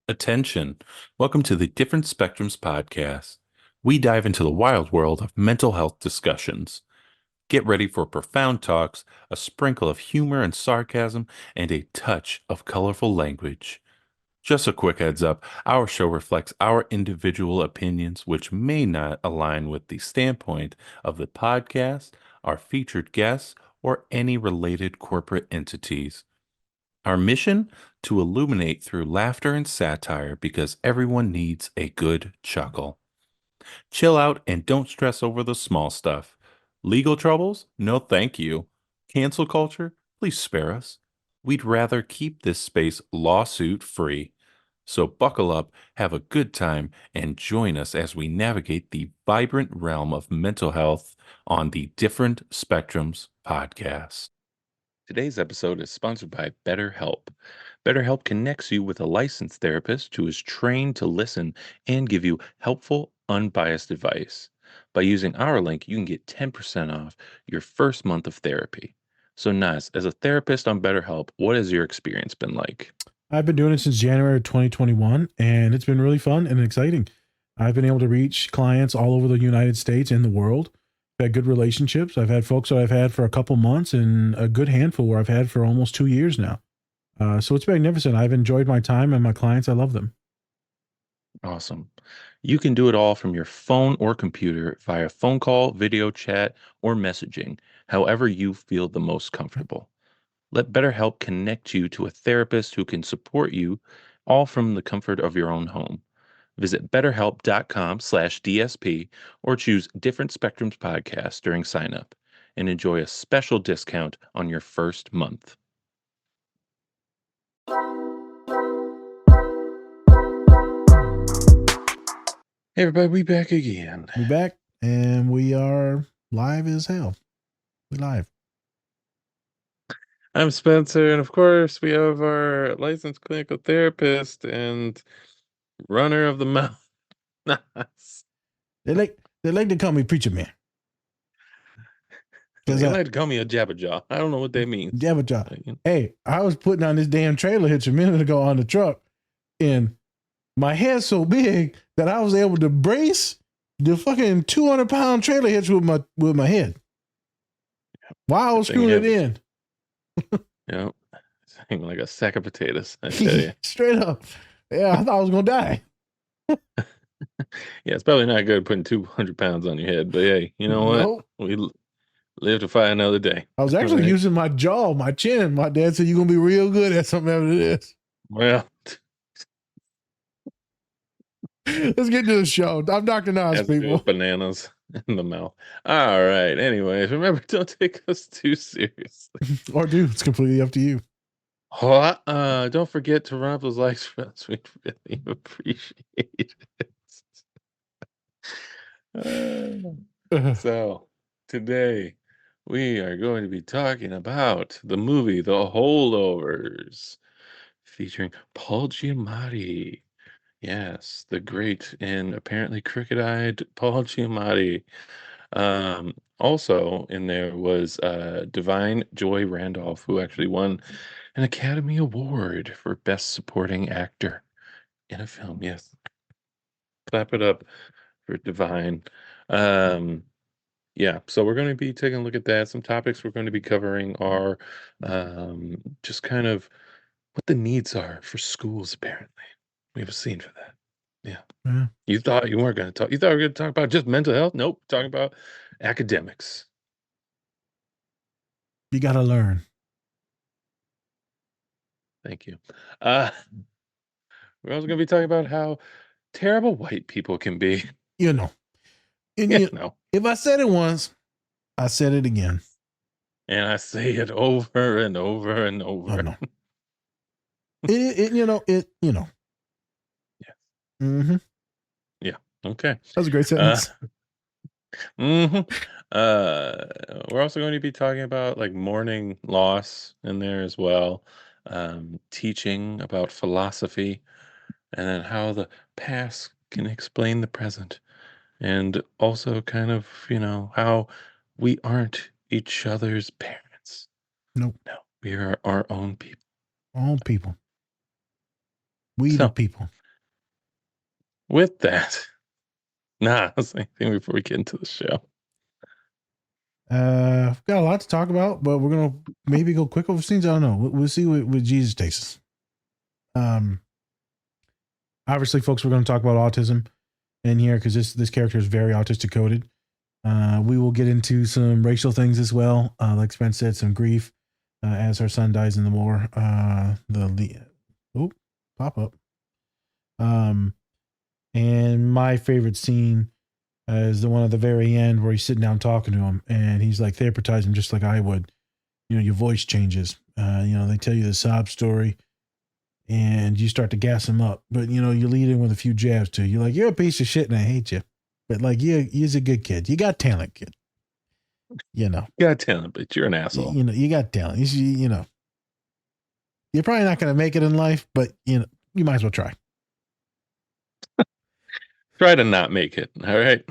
Attention. Welcome to the Different Spectrums podcast. We dive into the wild world of mental health discussions. Get ready for profound talks, a sprinkle of humor and sarcasm, and a touch of colorful language. Just a quick heads up, our show reflects our individual opinions, which may not align with the standpoint of the podcast, our featured guests, or any related corporate entities. Our mission? To illuminate through laughter and satire because everyone needs a good chuckle. Chill out and don't stress over the small stuff. Legal troubles? No, thank you. Cancel culture? Please spare us. We'd rather keep this space lawsuit free. So buckle up, have a good time, and join us as we navigate the vibrant realm of mental health on the Different Spectrums podcast. Today's episode is sponsored by BetterHelp. BetterHelp connects you with a licensed therapist who is trained to listen and give you helpful, unbiased advice. By using our link, you can get 10% off your first month of therapy. So, Naz, as a therapist on BetterHelp, what has your experience been like? I've been doing it since January 2021, and it's been really fun and exciting. I've been able to reach clients all over the United States and the world. I've had good relationships. I've had folks that I've had for a couple months and a good handful where I've had for almost 2 years now. So it's magnificent. I've enjoyed my time and my clients. I love them. Awesome. You can do it all from your phone or computer via phone call, video chat, or messaging, however you feel the most comfortable. Let BetterHelp connect you to a therapist who can support you all from the comfort of your own home. Visit betterhelp.com/DSP or choose Different Spectrums podcast during sign up and enjoy a special discount on your first month. Hey everybody, we back again. We're back and we are live as hell. We live. I'm Spencer, and of course, we have our licensed clinical therapist and runner of the mouth. They like to call me preacher man. They like to call me a jabberjaw. I don't know what that means. Jabberjaw. Hey, I was putting on this damn trailer hitch a minute ago on the truck, and my head's so big that I was able to brace the fucking 200-pound trailer hitch with my head while I was screwing it in. Yeah, it's like a sack of potatoes, I tell you. Straight up. Yeah, I thought I was gonna die. Yeah, it's probably not good putting 200 pounds on your head, but hey, you know what? Nope. We live to fight another day. I was actually using my jaw, my chin. My dad said, "You're gonna be real good at something after this." Well, let's get to the show. I'm Dr. Nas, people. Bananas in the mouth. All right. Anyways, remember, don't take us too seriously. Or do. It's completely up to you. Don't forget to run up those likes for us. We'd really appreciate it. So, today we are going to be talking about the movie The Holdovers, featuring Paul Giamatti. Yes, the great and apparently crooked-eyed Paul Giamatti. Also in there was Divine Joy Randolph, who actually won an Academy Award for Best Supporting Actor in a film. Yes. Clap it up for Divine. Yeah, so we're going to be taking a look at that. Some topics we're going to be covering are just kind of what the needs are for schools, apparently. We have a scene for that. Yeah. You thought you weren't going to talk. You thought we were going to talk about just mental health? Nope. Talking about academics. You got to learn. Thank you. We're also going to be talking about how terrible white people can be. You know. And if I said it once, I said it again. And I say it over and over and over. I know. it. Yeah. Mm-hmm. Yeah. Okay. That was a great sentence. We're also going to be talking about like mourning loss in there as well, teaching about philosophy, and then how the past can explain the present, and also kind of, how we aren't each other's parents. Nope. No, we are our own people. Own people. We the people. with that, let's say anything before we get into the show. We've got a lot to talk about, but we're gonna maybe go quick over scenes. I don't know. We'll see what Jesus takes us. Obviously, folks, we're going to talk about autism in here because this character is very autistic coded. We will get into some racial things as well. Like Spence said, some grief as her son dies in the war. Pop up. And my favorite scene is the one at the very end where he's sitting down talking to him, and he's like therapizing just like I would. You know, your voice changes. They tell you the sob story, and you start to gas him up. But you lead in with a few jabs too. You're like, you're a piece of shit, and I hate you. But like, you're a good kid. You got talent, kid. You got talent, but you're an asshole. You got talent. You're probably not going to make it in life, but you might as well try. Try to not make it. All right.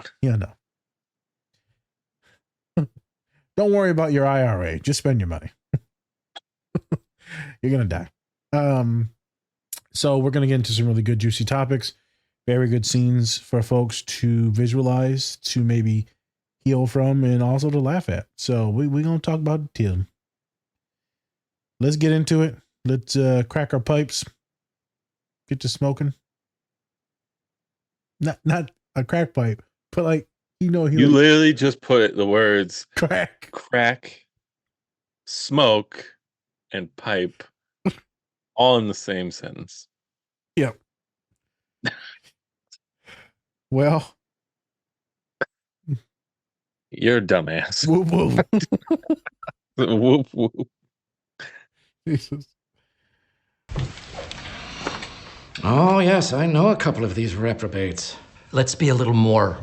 Don't worry about your IRA. Just spend your money. You're going to die. So we're going to get into some really good, juicy topics. Very good scenes for folks to visualize, to maybe heal from, and also to laugh at. So we're going to talk about autism. Let's get into it. Let's crack our pipes. Get to smoking. Not a crack pipe, but like, you literally just put the words crack, smoke, and pipe all in the same sentence. Yep. Well, you're a dumbass. Whoop, whoop. Whoop, whoop. Jesus. Oh, yes, I know a couple of these reprobates. Let's be a little more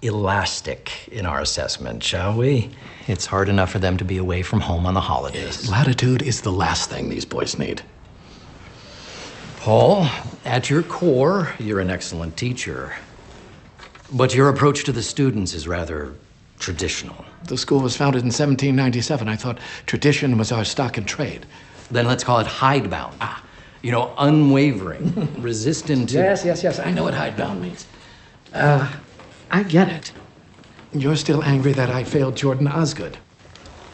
elastic in our assessment, shall we? It's hard enough for them to be away from home on the holidays. Latitude is the last thing these boys need. Paul, at your core, you're an excellent teacher. But your approach to the students is rather traditional. The school was founded in 1797. I thought tradition was our stock in trade. Then let's call it hidebound. Unwavering, resistant to... Yes. I know what hidebound means. I get it. You're still angry that I failed Jordan Osgood.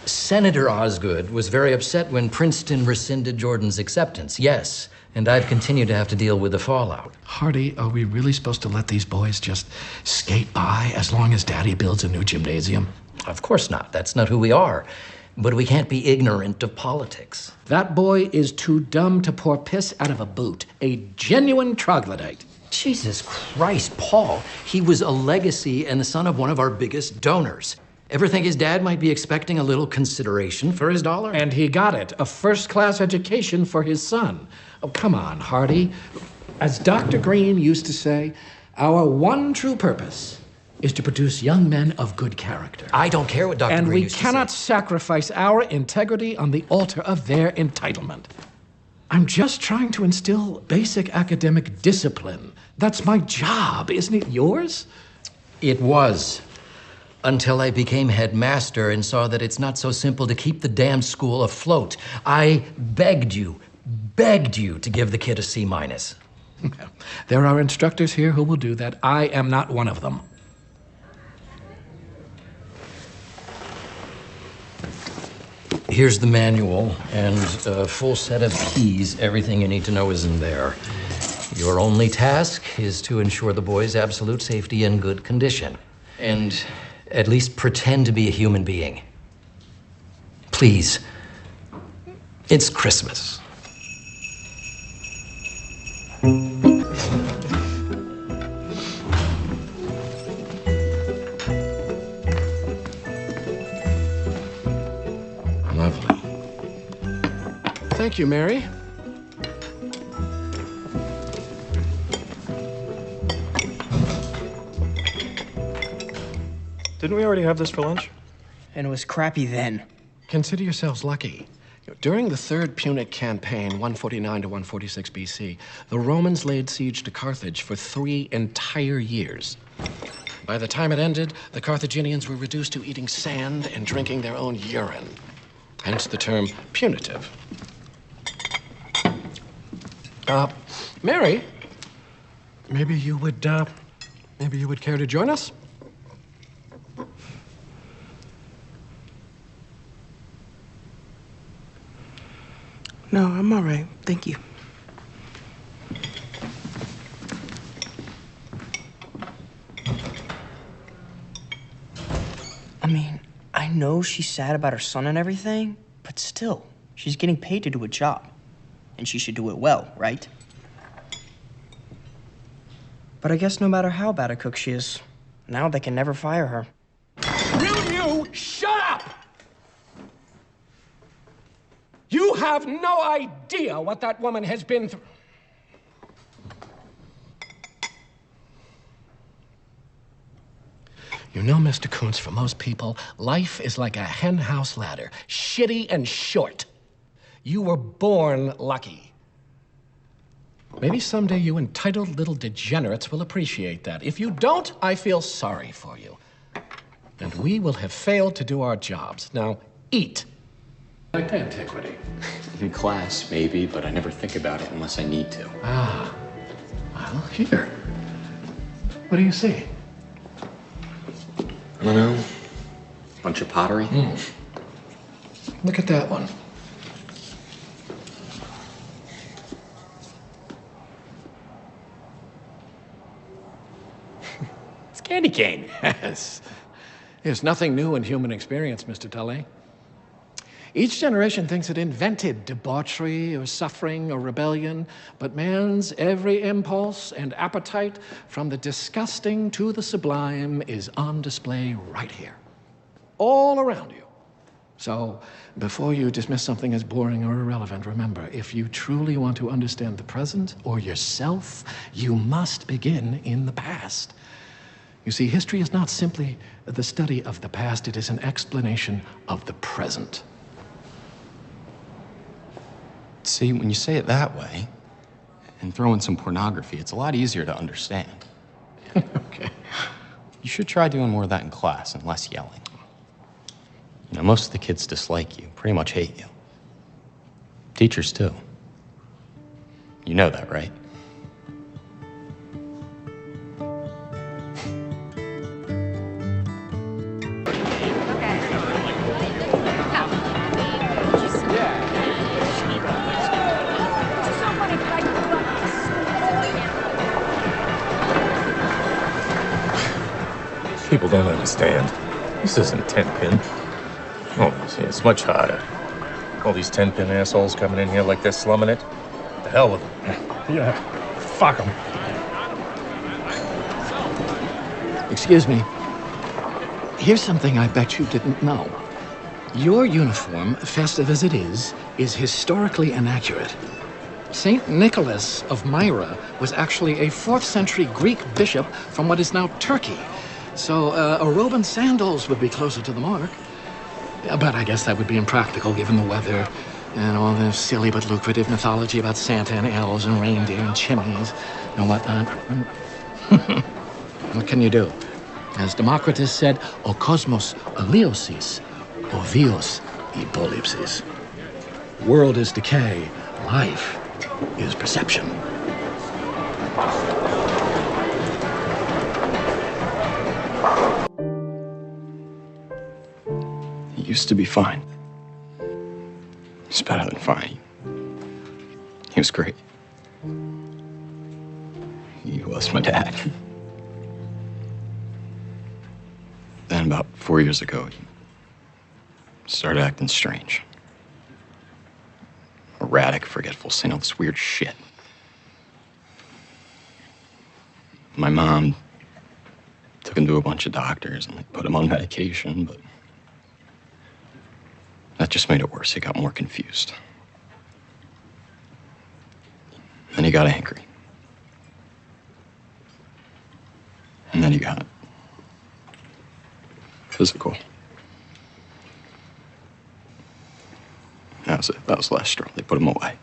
Senator Osgood was very upset when Princeton rescinded Jordan's acceptance, yes. And I've continued to have to deal with the fallout. Hardy, are we really supposed to let these boys just skate by as long as Daddy builds a new gymnasium? Of course not. That's not who we are. But we can't be ignorant of politics. That boy is too dumb to pour piss out of a boot. A genuine troglodyte. Jesus Christ, Paul. He was a legacy and the son of one of our biggest donors. Ever think his dad might be expecting a little consideration for his dollar? And he got it. A first-class education for his son. Oh, come on, Hardy. As Dr. Green used to say, our one true purpose is to produce young men of good character. I don't care what Dr. Green used to say. And we cannot sacrifice our integrity on the altar of their entitlement. I'm just trying to instill basic academic discipline. That's my job, isn't it yours? It was. Until I became headmaster and saw that it's not so simple to keep the damn school afloat. I begged you to give the kid a C-. There are instructors here who will do that. I am not one of them. Here's the manual and a full set of keys. Everything you need to know is in there. Your only task is to ensure the boy's absolute safety and good condition. And at least pretend to be a human being. Please. It's Christmas. Lovely. Thank you, Mary. Didn't we already have this for lunch? And it was crappy then. Consider yourselves lucky. During the Third Punic Campaign, 149 to 146 BC, the Romans laid siege to Carthage for 3 entire years. By the time it ended, the Carthaginians were reduced to eating sand and drinking their own urine. Hence the term punitive. Mary, maybe you would care to join us? No, I'm all right. Thank you. I mean, I know she's sad about her son and everything, but still, she's getting paid to do a job. And she should do it well, right? But I guess no matter how bad a cook she is, now they can never fire her. Will you shut up? You have no idea what that woman has been through. You know, Mr. Kuntz, for most people, life is like a henhouse ladder, shitty and short. You were born lucky. Maybe someday you entitled little degenerates will appreciate that. If you don't, I feel sorry for you. And we will have failed to do our jobs. Now, eat. Like antiquity. In class, maybe, but I never think about it unless I need to. Ah, well, here. What do you see? I don't know. Bunch of pottery. Look at that one. It's candy cane. Yes. There's nothing new in human experience, Mr. Tully. Each generation thinks it invented debauchery or suffering or rebellion, but man's every impulse and appetite, from the disgusting to the sublime, is on display right here, all around you. So, before you dismiss something as boring or irrelevant, remember, if you truly want to understand the present or yourself, you must begin in the past. You see, history is not simply the study of the past, it is an explanation of the present. See, when you say it that way, and throw in some pornography, it's a lot easier to understand. Okay. You should try doing more of that in class and less yelling. You know, most of the kids dislike you, pretty much hate you. Teachers, too. You know that, right? People don't understand. This isn't 10-pin. Oh, see, it's much harder. All these 10-pin assholes coming in here like they're slumming it. The hell with them. Yeah, fuck them. Excuse me. Here's something I bet you didn't know. Your uniform, festive as it is historically inaccurate. Saint Nicholas of Myra was actually a 4th century Greek bishop from what is now Turkey. So a robe and sandals would be closer to the mark. But I guess that would be impractical given the weather and all the silly but lucrative mythology about Santa and elves and reindeer and chimneys and whatnot. What can you do? As Democritus said, o cosmos eliosis, o vios hypolipsis. World is decay, life is perception. He used to be fine. He's better than fine. He was great. He was my dad. Then about 4 years ago, he started acting strange. Erratic, forgetful, saying all this weird shit. My mom took him to a bunch of doctors and put him on medication, but that just made it worse. He got more confused. Then he got angry. And then he got physical. That was it. That was the last straw. They put him away.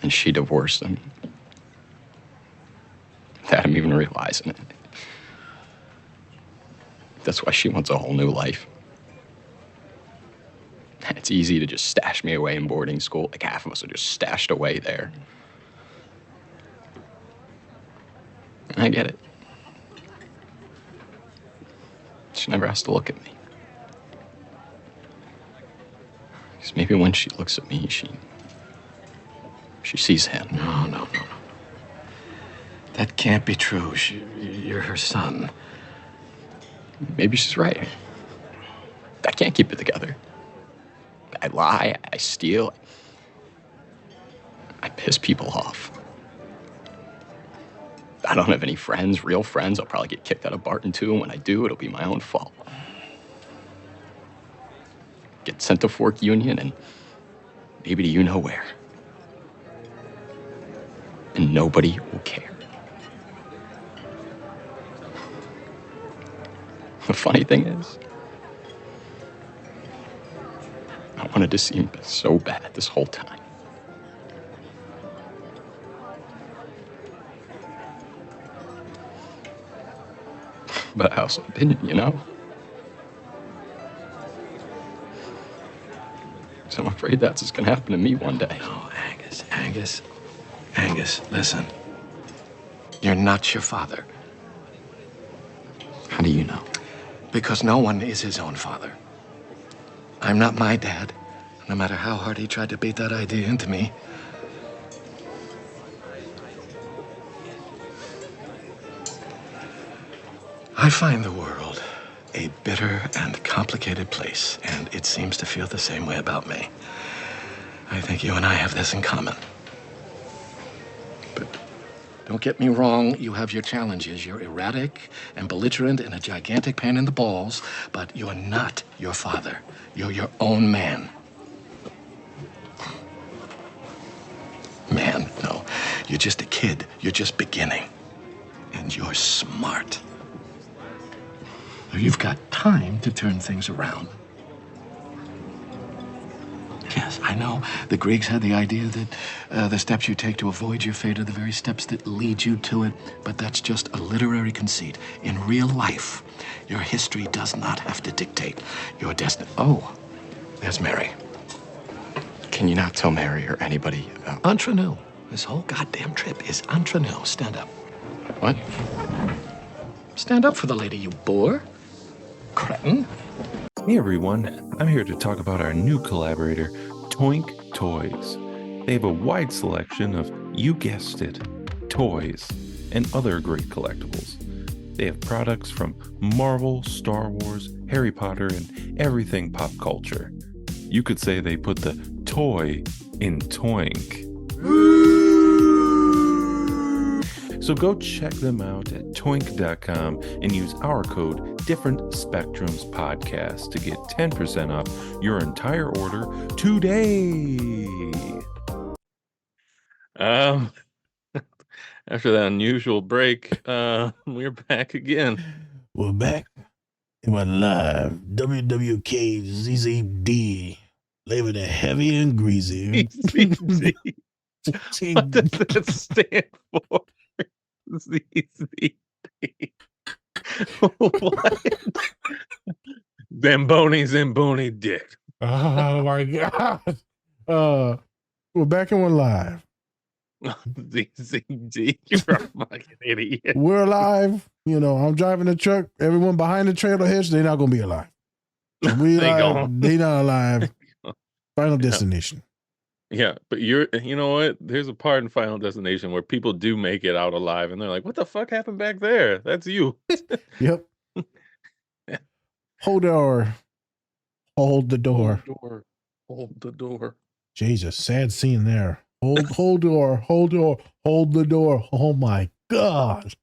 And she divorced him. Without him even realizing it. That's why she wants a whole new life. And it's easy to just stash me away in boarding school. Like half of us are just stashed away there. get it. She never has to look at me. Because maybe when she looks at me, she sees him. No. That can't be true. You're her son. Maybe she's right. I can't keep it together. I lie, I steal, I piss people off. I don't have any friends, real friends. I'll probably get kicked out of Barton too, and when I do, it'll be my own fault. Get sent to Fork Union and maybe to you know where. And nobody will care. The funny thing is, I wanted to seem so bad this whole time. But I also didn't, you know? So I'm afraid that's what's gonna happen to me one day. No, Angus, listen. You're not your father. How do you know? Because no one is his own father. I'm not my dad, no matter how hard he tried to beat that idea into me. I find the world a bitter and complicated place, and it seems to feel the same way about me. I think you and I have this in common. But don't get me wrong, you have your challenges. You're erratic and belligerent and a gigantic pain in the balls, but you're not your father. You're your own man. Man, no. You're just a kid. You're just beginning. And you're smart. You've got time to turn things around. Yes, I know. The Greeks had the idea that the steps you take to avoid your fate are the very steps that lead you to it, but that's just a literary conceit. In real life, your history does not have to dictate your destiny. Oh, there's Mary. Can you not tell Mary or anybody about... Entre nous. This whole goddamn trip is entre nous. Stand up. What? Stand up for the lady, you boor. Cretin. Hey everyone, I'm here to talk about our new collaborator, Toink Toys. They have a wide selection of, you guessed it, toys and other great collectibles. They have products from Marvel, Star Wars, Harry Potter, and everything pop culture. You could say they put the toy in Toink. So go check them out at toink.com and use our code Different Spectrums Podcast to get 10% off your entire order today. After that unusual break, we're back again. We're back. And we're live. WWKZZD. Labeled it heavy and greasy. What does that stand for? ZZD. What? Zamboni dick. Oh my God. We're back and we're live. ZZD. You're a fucking idiot. We're alive. You know, I'm driving the truck. Everyone behind the trailer hitch, they're not gonna be alive. We alive, they not alive. Final destination. Yeah, but you know what? There's a part in Final Destination where people do make it out alive, and they're like, "What the fuck happened back there? That's you." Yep. Hold the door. Hold the door. Hold the door. Jesus, sad scene there. Hold door. Hold the door. Oh my God.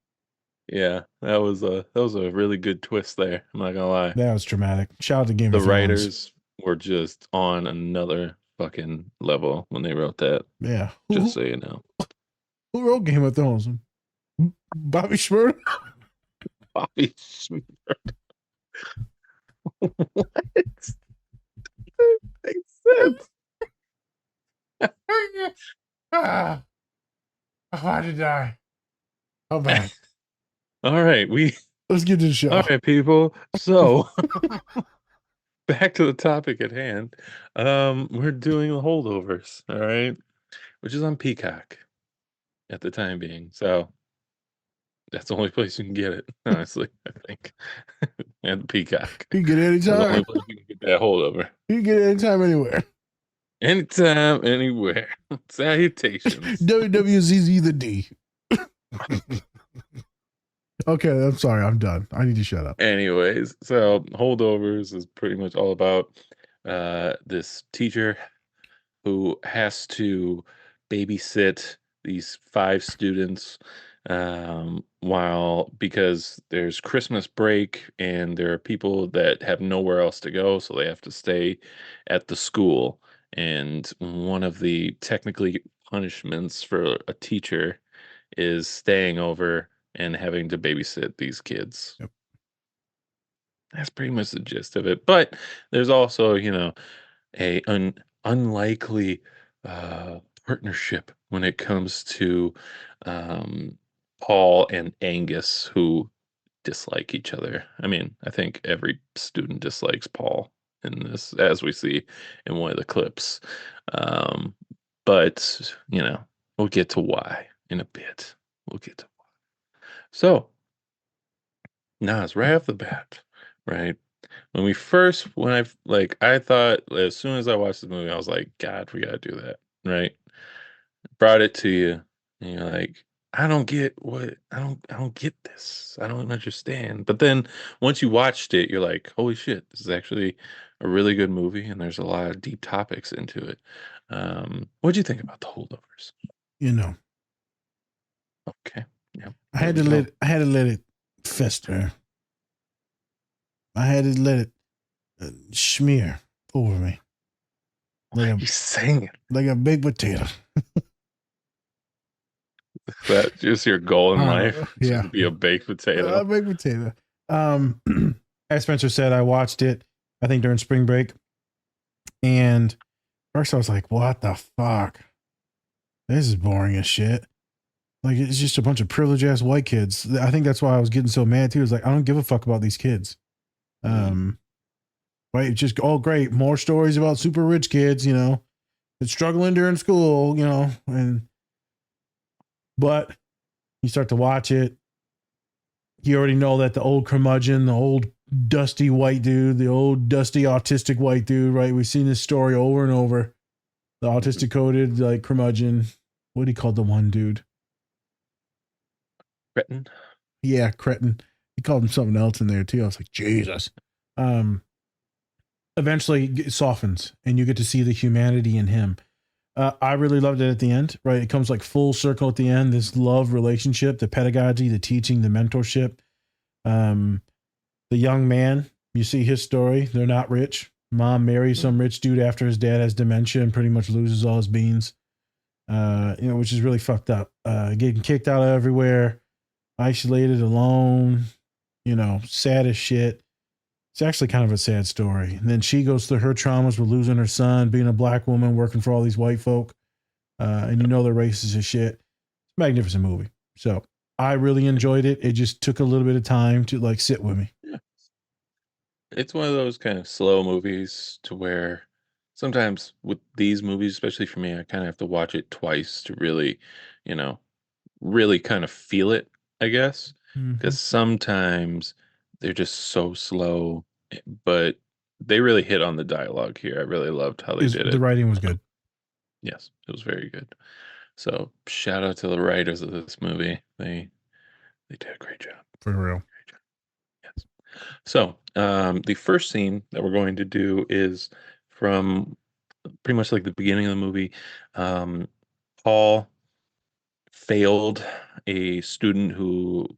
Yeah, that was a really good twist there. I'm not gonna lie. That was traumatic. Shout out to Game of The Thrones. writers were just on another fucking level when they wrote that. Yeah. Just so you know. Who wrote Game of Thrones? Bobby Schmurda? Bobby Schmurda. What? That makes sense. I'm about to die. I'm back. All right, let's get to the show. All right, people. So back to the topic at hand. We're doing the Holdovers, all right, which is on Peacock at the time being. So That's the only place you can get it, honestly, I think. And Peacock. You can get it That's the anytime. only place you can get that holdover. You can get it anytime, anywhere. Anytime, anywhere. Salutations. WWZZ the D. Okay, I'm sorry. I'm done. I need to shut up. Anyways, so Holdovers is pretty much all about this teacher who has to babysit these 5 students while because there's Christmas break and there are people that have nowhere else to go, so they have to stay at the school. And one of the technically punishments for a teacher is staying over and having to babysit these kids. Yep. That's pretty much the gist of it. But there's also, a unlikely partnership when it comes to Paul and Angus, who dislike each other. I mean, I think every student dislikes Paul in this, as we see in one of the clips. Um, but, we'll get to why in a bit. We'll get to why. So, Nas, right off the bat, right? I thought as soon as I watched the movie, I was like, God, we gotta do that, right? Brought it to you, and you're like, I don't get this. I don't understand. But then once you watched it, you're like, holy shit, this is actually a really good movie, and there's a lot of deep topics into it. What'd you think about the Holdovers? You know, Okay, yeah, I had to let it fester. I had to let it smear over me. Why are you saying it? Like a baked potato. That's just your goal in life? Yeah. Just to be a baked potato? A baked potato. As Spencer said, I watched it, I think during spring break. And first I was like, what the fuck? This is boring as shit. Like, it's just a bunch of privileged ass white kids. I think that's why I was getting so mad too. It's like, I don't give a fuck about these kids. Right? It's just, oh great, more stories about super rich kids, that's struggling during school, but you start to watch it, you already know that the old curmudgeon, the old dusty white dude, the old dusty autistic white dude, right? We've seen this story over and over. The autistic coded like curmudgeon. What do you call the one dude? Cretin. Yeah, cretin. He called him something else in there too. I was like, Jesus. Eventually it softens and you get to see the humanity in him. I really loved it at the end, right? It comes like full circle at the end, this love relationship, the pedagogy, the teaching, the mentorship. The young man, you see his story. They're not rich. Mom marries some rich dude after his dad has dementia and pretty much loses all his beans, which is really fucked up. Getting kicked out of everywhere, isolated, alone, sad as shit. It's actually kind of a sad story. And then she goes through her traumas with losing her son, being a black woman, working for all these white folk. And they're racist as shit. It's a magnificent movie. So I really enjoyed it. It just took a little bit of time to like sit with me. Yeah. It's one of those kind of slow movies to where sometimes with these movies, especially for me, I kind of have to watch it twice to really, really kind of feel it, I guess. Because sometimes they're just so slow, but they really hit on the dialogue here. I really loved how they did it. The writing was good. Yes, it was very good. So shout out to the writers of this movie. They did a great job. For real. Yes. So the first scene that we're going to do is from pretty much like the beginning of the movie. Paul failed a student who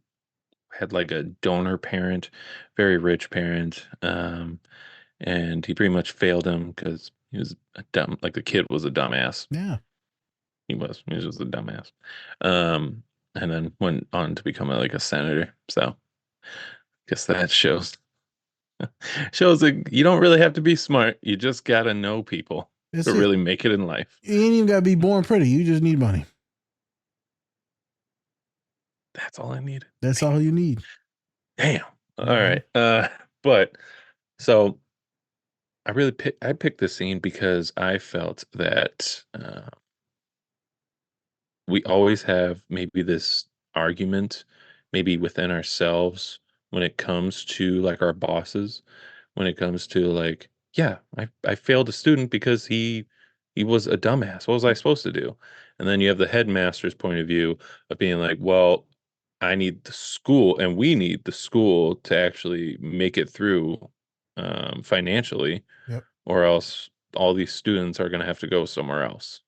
had like a donor parent, very rich parent, and he pretty much failed him because he was the kid was a dumbass. Yeah. He was just a dumbass. And then went on to become like a senator. So I guess that shows that you don't really have to be smart. You just gotta know people to really make it in life. You ain't even gotta be born pretty. You just need money. That's all I needed. That's all you need. Damn. All right. But so I picked this scene because I felt that we always have maybe this argument maybe within ourselves when it comes to like our bosses, when it comes to like, yeah, I failed a student because he was a dumbass. What was I supposed to do? And then you have the headmaster's point of view of being like, well, I need the school and we need the school to actually make it through financially, Yep. or else all these students are going to have to go somewhere else.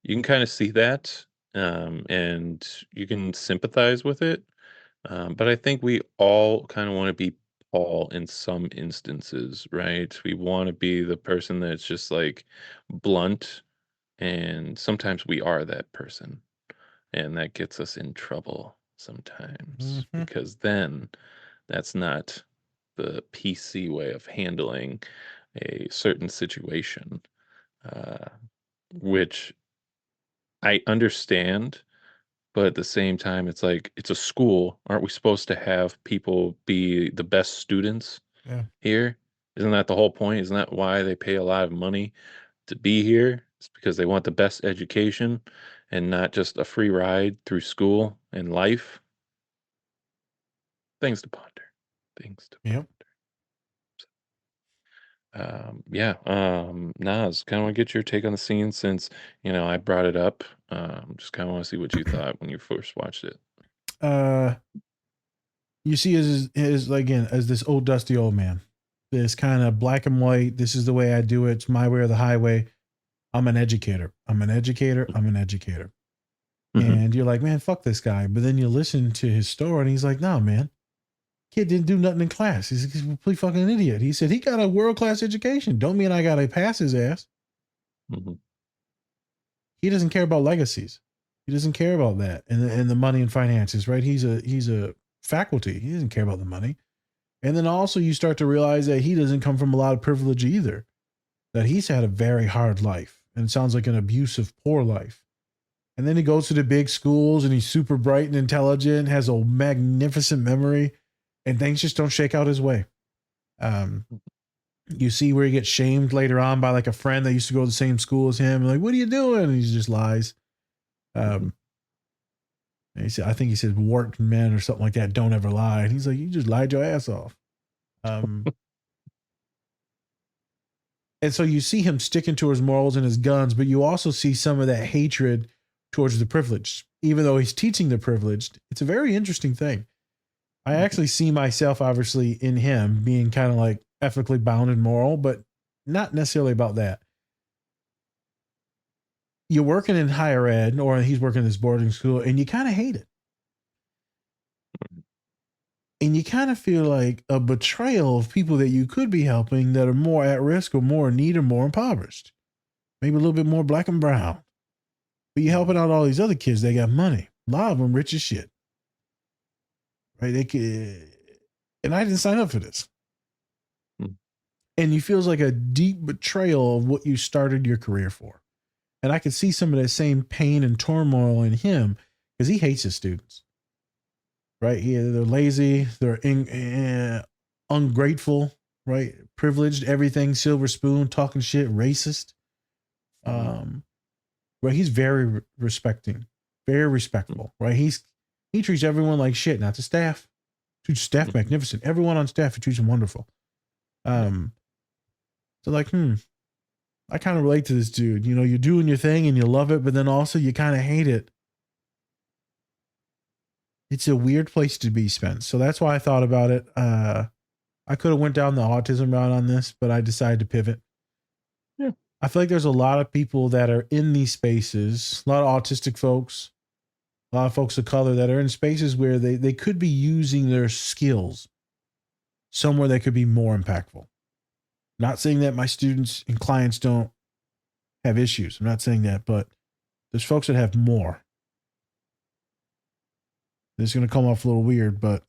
You can kind of see that, and you can sympathize with it. But I think we all kind of want to be Paul in some instances, right? We want to be the person that's just like blunt, and sometimes we are that person, and that gets us in trouble sometimes Mm-hmm. because then that's not the PC way of handling a certain situation, uh, which I understand, but at the same time, it's like it's a school. Aren't we supposed to have people be the best students Yeah. here? Isn't that the whole point? Isn't that why they pay a lot of money to be here? It's because they want the best education and not just a free ride through school and life. Things to ponder. Things to Yep. yeah. Naz, kind of want to get your take on the scene since I brought it up. Just kind of want to see what you thought when you first watched it. You see his again as this old dusty old man, this kind of black and white. This is the way I do it. It's my way or the highway. I'm an educator. I'm an educator. I'm an educator. Mhm. And you're like, man, fuck this guy. But then you listen to his story and he's like, no, man, kid didn't do nothing in class. He's a complete fucking idiot. He said he got a world-class education. Don't mean I got to pass his ass. Mhm. He doesn't care about legacies. He doesn't care about that and the money and finances, right? He's a faculty. He doesn't care about the money. And then also you start to realize that he doesn't come from a lot of privilege either. That he's had a very hard life and it sounds like an abusive, poor life. And then he goes to the big schools and he's super bright and intelligent, has a magnificent memory, and things just don't shake out his way. You see where he gets shamed later on by like a friend that used to go to the same school as him. Like, what are you doing? And he just lies. And he said, I think he said, warped men or something like that don't ever lie. And he's like, you just lied your ass off. And so you see him sticking to his morals and his guns, but you also see some of that hatred towards the privileged, even though he's teaching the privileged. It's a very interesting thing. I actually see myself, obviously, in him being kind of like ethically bound and moral, but not necessarily about that. You're working in higher ed, or he's working in this boarding school, and you kind of hate it. And you kind of feel like a betrayal of people that you could be helping that are more at risk or more in need or more impoverished. Maybe a little bit more black and brown. But you're helping out all these other kids. They got money. A lot of them rich as shit. Right? And I didn't sign up for this. And you feels like a deep betrayal of what you started your career for. And I could see some of that same pain and turmoil in him because he hates his students. Right? They're lazy. They're ungrateful. Right? Privileged. Everything. Silver spoon. Talking shit. Racist. Right? He's very respecting. Very respectful. Right? He treats everyone like shit. Not the staff. Treats staff magnificent. Everyone on staff, he treats them wonderful. So like, I kind of relate to this dude. You know, you're doing your thing and you love it, but then also you kind of hate it. It's a weird place to be, Spence. So that's why I thought about it. I could have went down the autism route on this, but I decided to pivot. Yeah. I feel like there's a lot of people that are in these spaces, a lot of autistic folks, a lot of folks of color that are in spaces where they could be using their skills somewhere that could be more impactful. Not saying that my students and clients don't have issues. I'm not saying that, but there's folks that have more. This is going to come off a little weird, but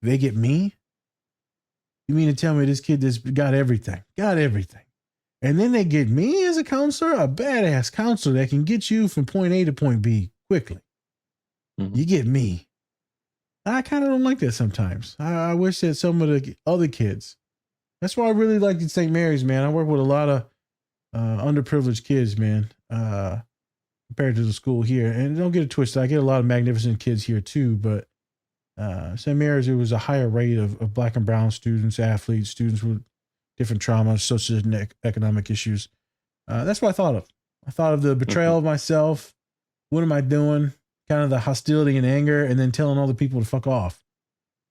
they get me. You mean to tell me this kid that's got everything, and then they get me as a counselor, a badass counselor that can get you from point A to point B quickly. You get me. I kind of don't like that sometimes. I wish that some of the other kids. That's why I really like St. Mary's, man. I work with a lot of underprivileged kids, man. compared to the school here. And don't get it twisted. I get a lot of magnificent kids here too, but St. Mary's, it was a higher rate of black and brown students, athletes, students with different traumas, socioeconomic issues. That's what I thought of. I thought of the betrayal of myself. What am I doing? Kind of the hostility and anger, and then telling all the people to fuck off.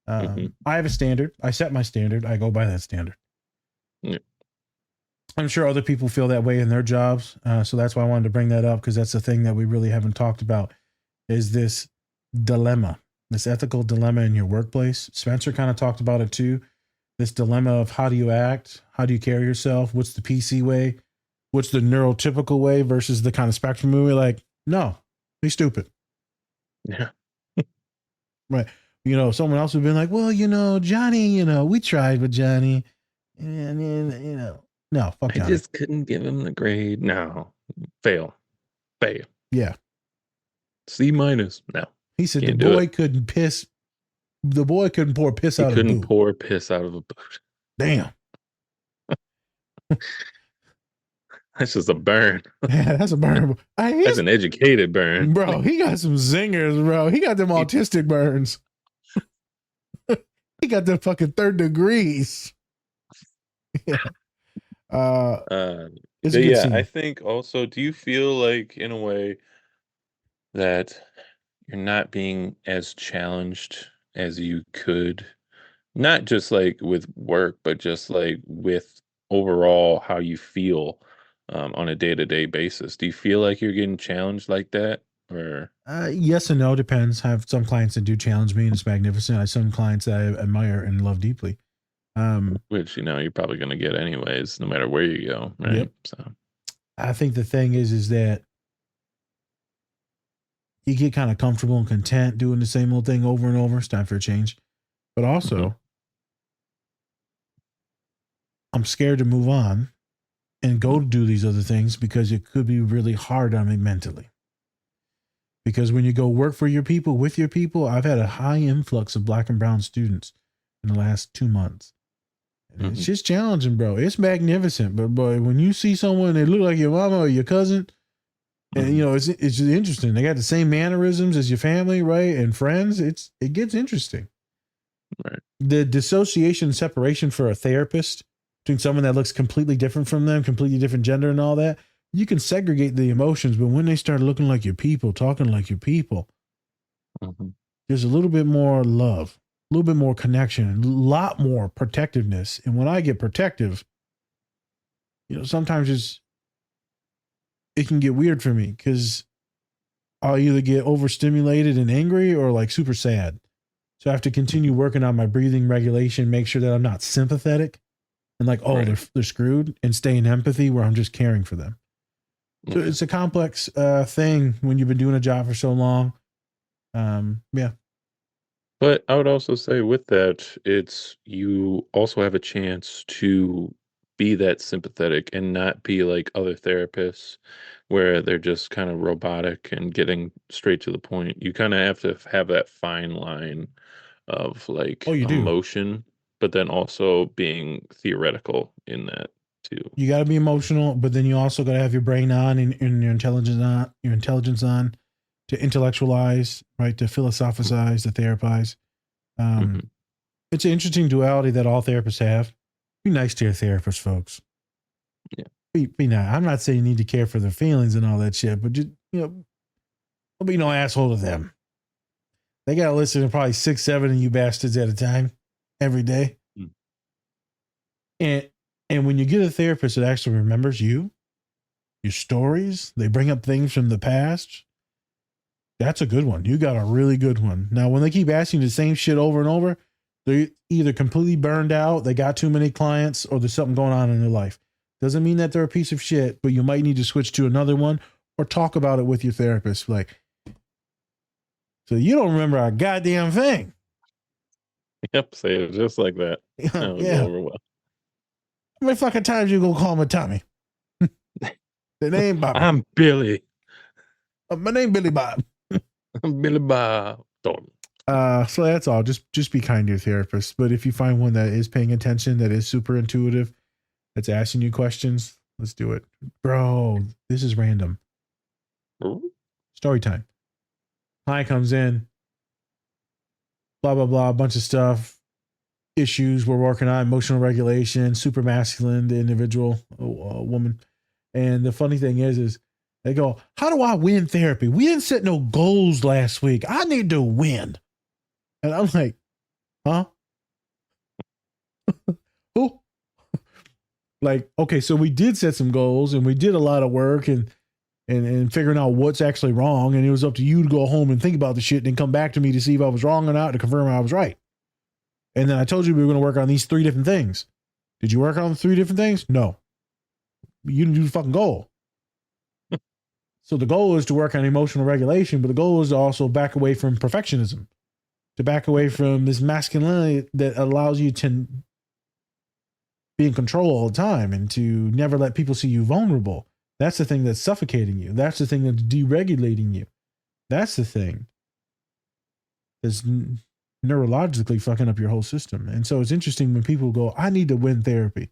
I have a standard. I set my standard. I go by that standard. Yeah. I'm sure other people feel that way in their jobs. So that's why I wanted to bring that up, because that's the thing that we really haven't talked about is this dilemma, this ethical dilemma in your workplace. Spencer kind of talked about it too. This dilemma of how do you act? How do you carry yourself? What's the PC way? What's the neurotypical way versus the kind of spectrum way? Like, no, be stupid. Yeah. Right. You know, someone else would have been like, well, you know, Johnny, you know, we tried with Johnny. And then, you know, no, fuck Johnny. I just couldn't give him the grade. No. Fail. Yeah. C-. No. He said the boy couldn't piss. The boy couldn't pour piss out of a boot. He couldn't pour piss out of a boot. Damn. That's just a burn. Yeah, that's a burn. That's an educated burn. Bro, he got some zingers, bro. He got them autistic burns. He got them fucking 3rd degrees. Yeah. It's a good scene. I think also, do you feel like in a way that you're not being as challenged as you could, not just like with work, but just like with overall how you feel on a day-to-day basis? Do you feel like you're getting challenged like that, or yes and no, depends. I have some clients that do challenge me and it's magnificent. I have some clients that I admire and love deeply, which, you know, you're probably going to get anyways no matter where you go, right? Yep. So I think the thing is that you get kind of comfortable and content doing the same old thing over and over. It's time for a change. But also, I'm scared to move on and go to do these other things because it could be really hard on me mentally. Because when you go work for your people, with your people, I've had a high influx of black and brown students in the last 2 months. It's just challenging, bro. It's magnificent. But boy, when you see someone that look like your mama or your cousin, and you know, it's just interesting. They got the same mannerisms as your family, right? And friends. It gets interesting. Right. The dissociation and separation for a therapist between someone that looks completely different from them, completely different gender and all that, you can segregate the emotions. But when they start looking like your people, talking like your people, there's a little bit more love, a little bit more connection, a lot more protectiveness. And when I get protective, you know, sometimes it can get weird for me because I'll either get overstimulated and angry or like super sad. So I have to continue working on my breathing regulation, make sure that I'm not sympathetic and like, oh, they're screwed, and stay in empathy where I'm just caring for them. So it's a complex thing when you've been doing a job for so long. Yeah. But I would also say with that, you also have a chance to be that sympathetic and not be like other therapists where they're just kind of robotic and getting straight to the point. You kind of have to have that fine line of like emotion, but then also being theoretical in that too. You got to be emotional, but then you also got to have your brain on and your intelligence on to intellectualize, right? To philosophize, to therapize. It's an interesting duality that all therapists have. Be nice to your therapist, folks. Yeah. Be nice. I'm not saying you need to care for their feelings and all that shit, but just, you know, don't be no asshole to them. They got to listen to probably 6, 7 of you bastards at a time every day. And when you get a therapist that actually remembers you, your stories, they bring up things from the past, that's a good one. You got a really good one. Now, when they keep asking the same shit over and over, they're either completely burned out, they got too many clients, or there's something going on in their life. Doesn't mean that they're a piece of shit, but you might need to switch to another one or talk about it with your therapist. Like, so you don't remember a goddamn thing. Yep, say it just like that. Yeah. Go over well. How many fucking times you gonna call me Tommy? The name Bob. I'm Billy. My name Billy Bob. I'm Billy Bob. So that's all. Just be kind to your therapist. But if you find one that is paying attention, that is super intuitive, that's asking you questions, let's do it. Bro, this is random. Story time. Client comes in, blah, blah, blah, a bunch of stuff, issues we're working on, emotional regulation, super masculine, the individual, woman. And the funny thing is they go, how do I win therapy? We didn't set no goals last week. I need to win. And I'm like, huh? Who? Like, okay, so we did set some goals and we did a lot of work and figuring out what's actually wrong. And it was up to you to go home and think about the shit and then come back to me to see if I was wrong or not to confirm I was right. And then I told you we were going to work on these 3 different things. Did you work on the 3 different things? No. You didn't do the fucking goal. So the goal is to work on emotional regulation, but the goal is to also back away from perfectionism, to back away from this masculinity that allows you to be in control all the time and to never let people see you vulnerable. That's the thing that's suffocating you. That's the thing that's deregulating you. That's the thing that's neurologically fucking up your whole system. And so it's interesting when people go, I need to win therapy.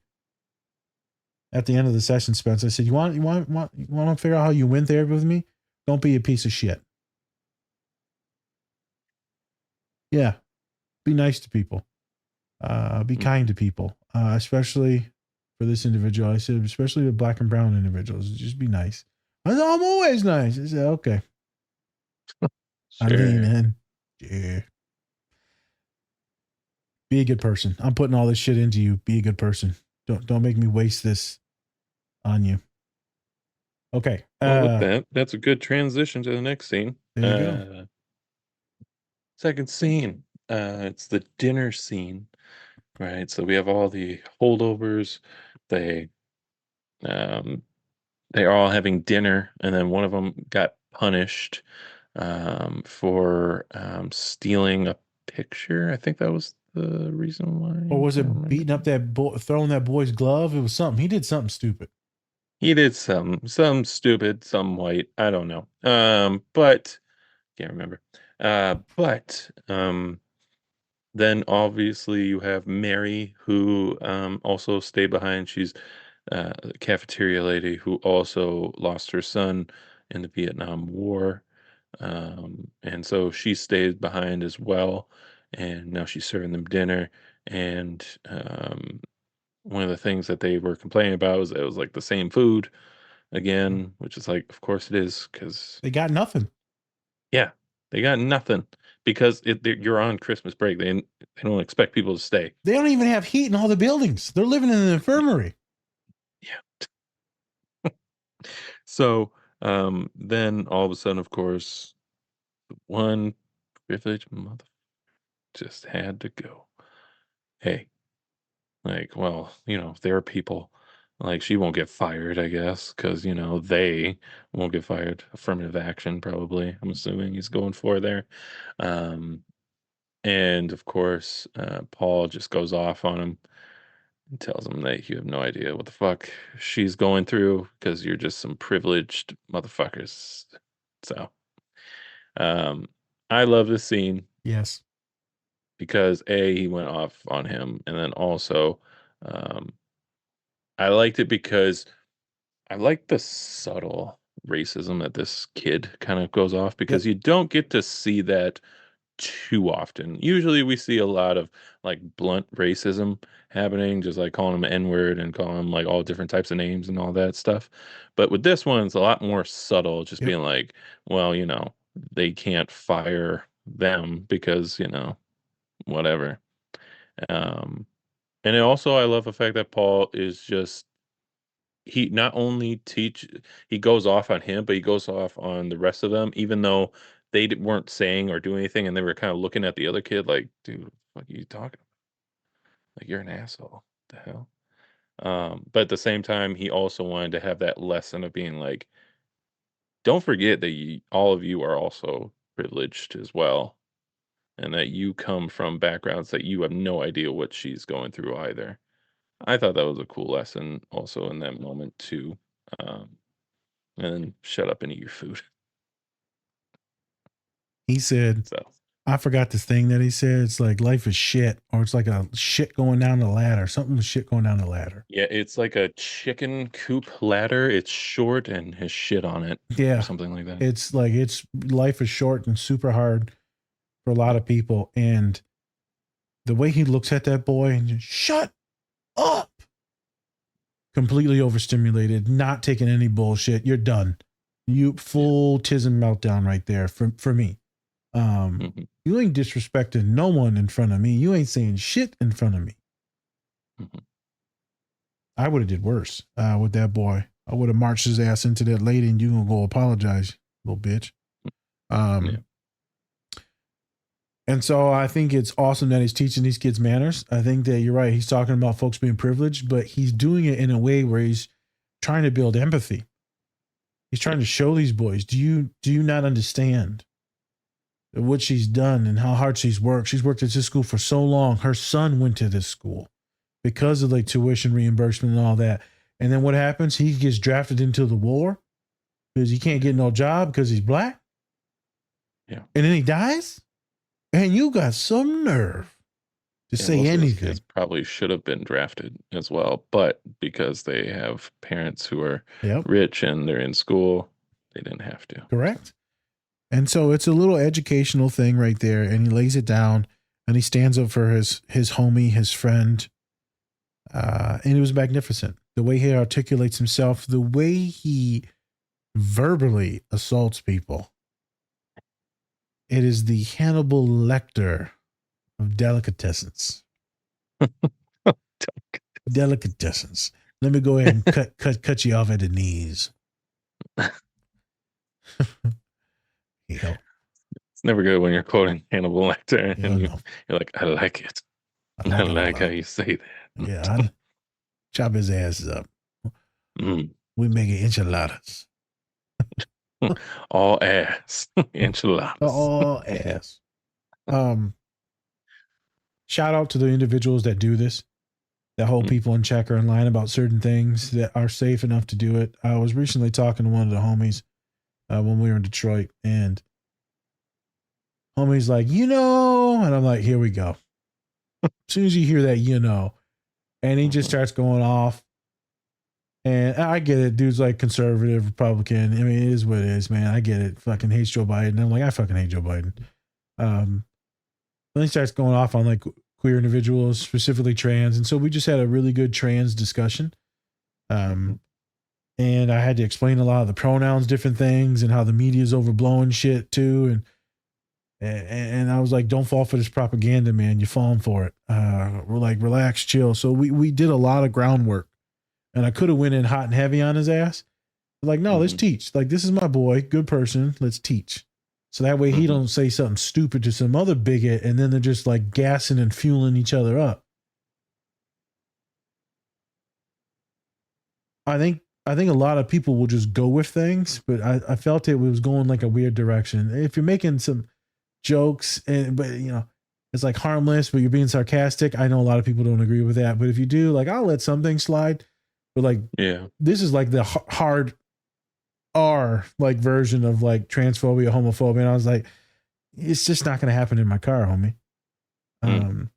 At the end of the session, Spence, I said, you want to figure out how you win therapy with me? Don't be a piece of shit. Yeah. Be nice to people. Be kind to people. Especially for this individual. I said, especially the black and brown individuals. Just be nice. I said, I'm always nice. I said, okay. Sure. I lean in. Yeah. Be a good person. I'm putting all this shit into you. Be a good person. Don't make me waste this on you. Okay. Well, with that's a good transition to the next scene. There you go. Second scene. It's the dinner scene, right? So we have all the holdovers. They're all having dinner, and then one of them got punished for stealing a picture. I think that was the reason why. Or was it beating up that boy, throwing that boy's glove? It was something. He did something stupid. He did some stupid, some white. I don't know. But can't remember. But then obviously you have Mary, who also stayed behind. She's a cafeteria lady who also lost her son in the Vietnam War. And so she stayed behind as well. And now she's serving them dinner. And one of the things that they were complaining about was it was like the same food again, which is like, of course it is, because They got nothing. yeah, they got nothing because you're on Christmas break. They don't expect people to stay. They don't even have heat in all the buildings. They're living in an infirmary. Yeah. So then all of a sudden, of course, one privileged mother just had to go. Hey, like, well, there are people like she won't get fired, I guess, because they won't get fired. Affirmative action, probably. I'm assuming he's going for there. Um, And of course, Paul just goes off on him and tells him that you have no idea what the fuck she's going through because you're just some privileged motherfuckers. So, um, I love this scene Yes. because A, he went off on him, and then also, um, I liked it because I like the subtle racism that this kid kind of goes off because you don't get to see that too often. Usually we see a lot of like blunt racism happening, just like calling them N-word and calling them like all different types of names and all that stuff. But with this one, it's a lot more subtle, just being like, well, they can't fire them because, whatever. Um, and it also, I love the fact that Paul is just, he not only he goes off on him, but he goes off on the rest of them, even though they weren't saying or doing anything, and they were kind of looking at the other kid like, dude, what are you talking about? Like, you're an asshole. The hell? But at the same time, he also wanted to have that lesson of being like, don't forget that all of you are also privileged as well, and that you come from backgrounds that you have no idea what she's going through either. I thought that was a cool lesson also in that moment too. Um, and then shut up and eat your food. He said, So I forgot this thing that he said. It's like life is shit, or it's like a shit going down the ladder. Something with shit going down the ladder. Yeah, it's like a chicken coop ladder. It's short and has shit on it, or Yeah. something like that. It's like life is short and super hard for a lot of people. And the way he looks at that boy and just shut up. Completely overstimulated, not taking any bullshit. You're done. You full tism meltdown right there for me. You ain't disrespecting no one in front of me. You ain't saying shit in front of me. I would have did worse with that boy. I would have marched his ass into that lady and you gonna go apologize, little bitch. And so I think it's awesome that he's teaching these kids manners. I think that you're right. He's talking about folks being privileged, but he's doing it in a way where he's trying to build empathy. He's trying to show these boys, do you not understand what she's done and how hard she's worked? She's worked at this school for so long. Her son went to this school because of like tuition reimbursement and all that. And then what happens? He gets drafted into the war because he can't get no job because he's black. Yeah. And then he dies. And you got some nerve to say anything. Kids probably should have been drafted as well, but because they have parents who are rich and they're in school, they didn't have to. Correct. And so it's a little educational thing right there. And he lays it down and he stands up for his homie, his friend. And it was magnificent. The way he articulates himself, the way he verbally assaults people. It is the Hannibal Lecter of delicatessens. Delicatessens. Let me go ahead and cut you off at the knees. It's never good when you're quoting Hannibal Lecter and you're like, I like it. I like how you say that. Yeah, I chop his ass up. We make it enchiladas. All ass. Enchiladas. All ass. Shout out to the individuals that do this, that hold people in check or in line about certain things that are safe enough to do it. I was recently talking to one of the homies when we were in Detroit, and homie's like, and I'm like, here we go. As soon as you hear that, and he just starts going off. And I get it. Dude's like conservative, Republican. I mean, it is what it is, man. I get it. Fucking hates Joe Biden. I'm like, I fucking hate Joe Biden. Then he starts going off on like queer individuals, specifically trans. And so we just had a really good trans discussion. And I had to explain a lot of the pronouns, different things, and how the media is overblowing shit too. And I was like, don't fall for this propaganda, man. You're falling for it. We're like, relax, chill. So we did a lot of groundwork. And I could have went in hot and heavy on his ass. Like, no, let's teach. Like, this is my boy, good person. Let's teach. So that way he don't say something stupid to some other bigot, and then they're just like gassing and fueling each other up. I think a lot of people will just go with things, but I felt it was going like a weird direction. If you're making some jokes but it's like harmless, but you're being sarcastic, I know a lot of people don't agree with that. But if you do, like, I'll let something slide. But like, this is like the hard R like version of like transphobia, homophobia. And I was like, it's just not going to happen in my car, homie. And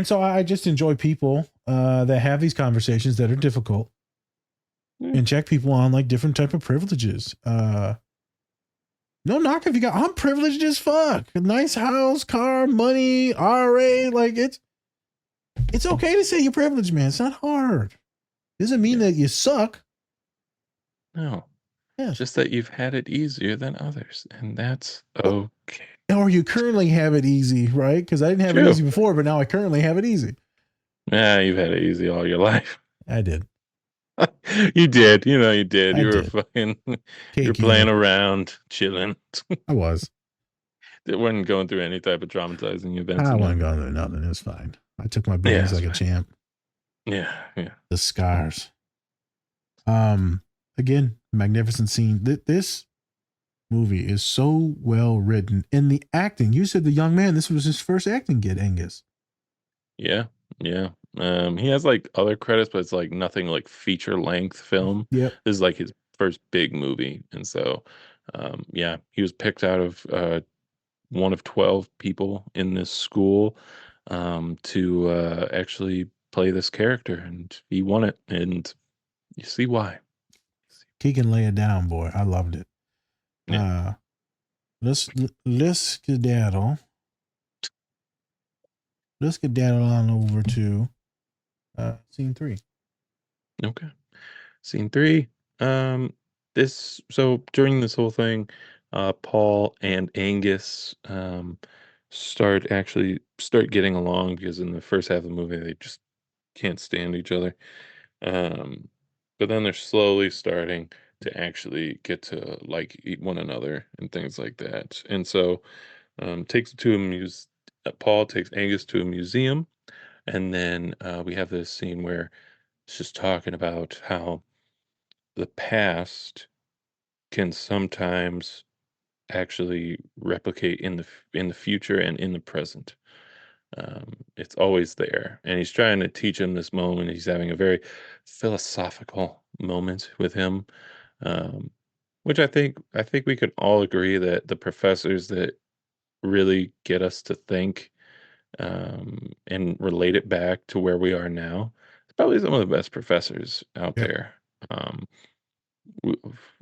so I just enjoy people that have these conversations that are difficult and check people on like different type of privileges. No knock if you got, I'm privileged as fuck. A nice house, car, money, RA. Like it's okay to say you're privileged, man. It's not hard. Doesn't mean that you suck. No. Yeah. Just that you've had it easier than others. And that's okay. Or you currently have it easy, right? Because I didn't have it easy before, but now I currently have it easy. Yeah, you've had it easy all your life. I did. You did. You did. You were fucking, you're Cakey. playing around, chilling. I was. It wasn't going through any type of traumatizing events. I wasn't going through nothing. It was fine. I took my beatings like a champ. Yeah. The scars. Again, magnificent scene. This movie is so well written. And the acting, you said the young man, this was his first acting gig, Angus. Yeah. He has like other credits, but it's like nothing like feature length film. Yep. This is like his first big movie. And so, he was picked out of one of 12 people in this school to actually play this character, and he won it, and you see why. He can lay it down, boy. I loved it. Yeah. Let's skedaddle. Let's skedaddle on over to scene 3. Okay. Scene 3. So during this whole thing, Paul and Angus start getting along, because in the first half of the movie they just can't stand each other. But then they're slowly starting to actually get to like eat one another and things like that. And so takes it to a Paul takes Angus to a museum, and then we have this scene where it's just talking about how the past can sometimes actually replicate in the future and in the present. It's always there, and he's trying to teach him this moment. He's having a very philosophical moment with him, um, which I think we could all agree that the professors that really get us to think and relate it back to where we are now, it's probably some of the best professors out Yep. there. Um,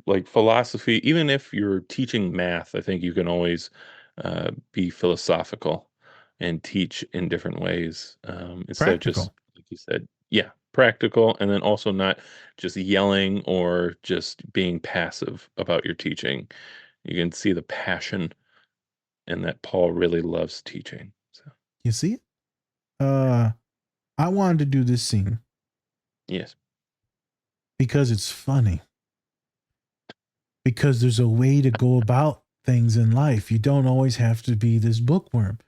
like philosophy, even if you're teaching math, I think you can always be philosophical and teach in different ways, instead of just, Practical. like you said, yeah, practical, and then also not just yelling or just being passive about your teaching. You can see the passion, and that Paul really loves teaching. So, You see it? I wanted to do this scene yes. because it's funny. Because there's a way to go about things in life. You don't always have to be this bookworm.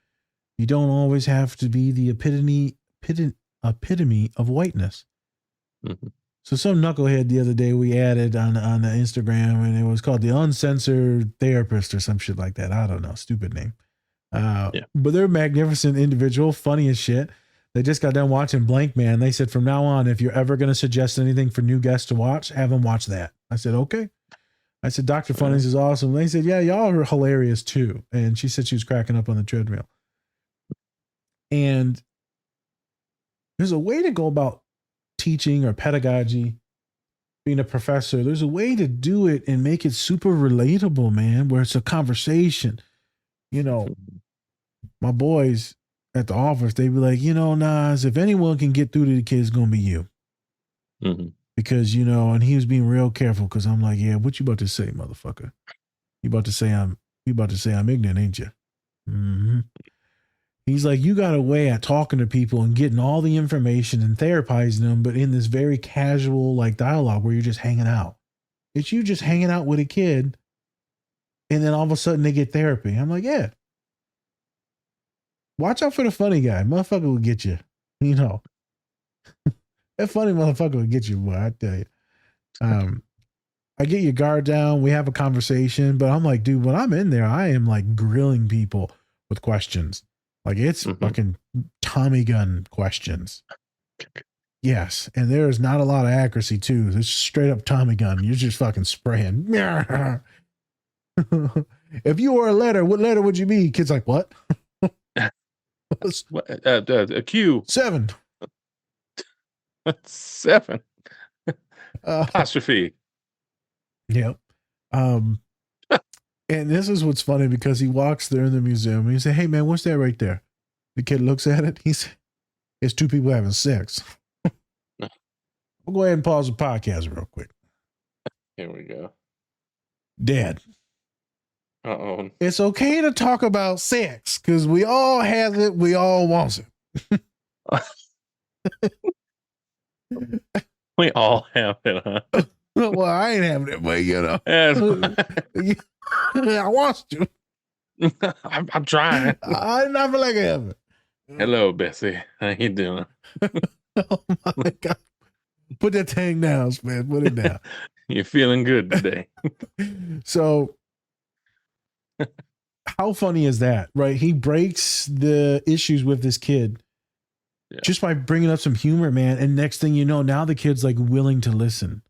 You don't always have to be the epitome of whiteness. Mhm. So some knucklehead the other day we added on the Instagram, and it was called the Uncensored Therapist or some shit like that. I don't know, stupid name. Yeah. But they're a magnificent individual, funny as shit. They just got done watching Blank Man. They said from now on, if you're ever going to suggest anything for new guests to watch, have them watch that. I said okay. I said Dr. Funnings is awesome. They said yeah, y'all are hilarious too. And she said she was cracking up on the treadmill. And there's a way to go about teaching or pedagogy, being a professor. There's a way to do it and make it super relatable, man, where it's a conversation. You know, my boys at the office, they be like, Nas, if anyone can get through to the kids, it's going to be you. Mm-hmm. Because, and he was being real careful because I'm like, yeah, what you about to say, motherfucker? You about to say I'm ignorant, ain't you? Mm-hmm. He's like, you got a way at talking to people and getting all the information and therapizing them, but in this very casual like dialogue where you're just hanging out. It's you just hanging out with a kid, and then all of a sudden they get therapy. I'm like, yeah. Watch out for the funny guy. Motherfucker will get you. That funny motherfucker will get you, boy. I tell you. I get your guard down. We have a conversation, but I'm like, dude, when I'm in there, I am like grilling people with questions. Like it's fucking Tommy gun questions. Yes. And there is not a lot of accuracy too. It's straight up Tommy gun. You're just fucking spraying. If you were a letter, what letter would you be? Kid's like, what? A Q. 7. 7. Apostrophe. Yep. And this is what's funny because he walks there in the museum and he said, hey man, what's that right there? The kid looks at it. He said, it's 2 people having sex. We'll go ahead and pause the podcast real quick. Here we go. Dad. Uh-oh. It's okay to talk about sex because we all have it. We all want it. We all have it, huh? Well, I ain't having it, but I want to. I'm trying. I not feel like I have it. Hello, Bessie. How you doing? Oh my God. Put that thing down, man. Put it down. You're feeling good today. So how funny is that, right? He breaks the issues with this kid just by bringing up some humor, man. And next thing you know, now the kid's like willing to listen.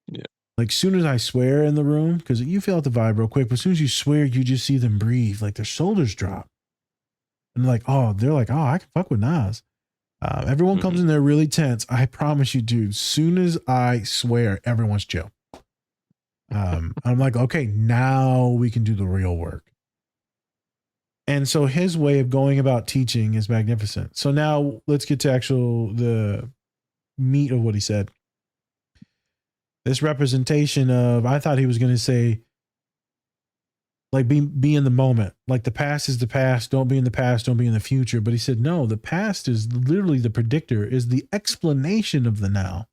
Yeah. Like, soon as I swear in the room, because you feel out the vibe real quick, but as soon as you swear, you just see them breathe, like their shoulders drop. And they're like, oh, I can fuck with Nas. Everyone comes in there really tense. I promise you, dude, as soon as I swear, everyone's chill. I'm like, okay, now we can do the real work. And so his way of going about teaching is magnificent. So now let's get to the meat of what he said. This representation of, I thought he was going to say, like, be in the moment. Like, the past is the past. Don't be in the past. Don't be in the future. But he said, no, the past is literally the predictor, is the explanation of the now.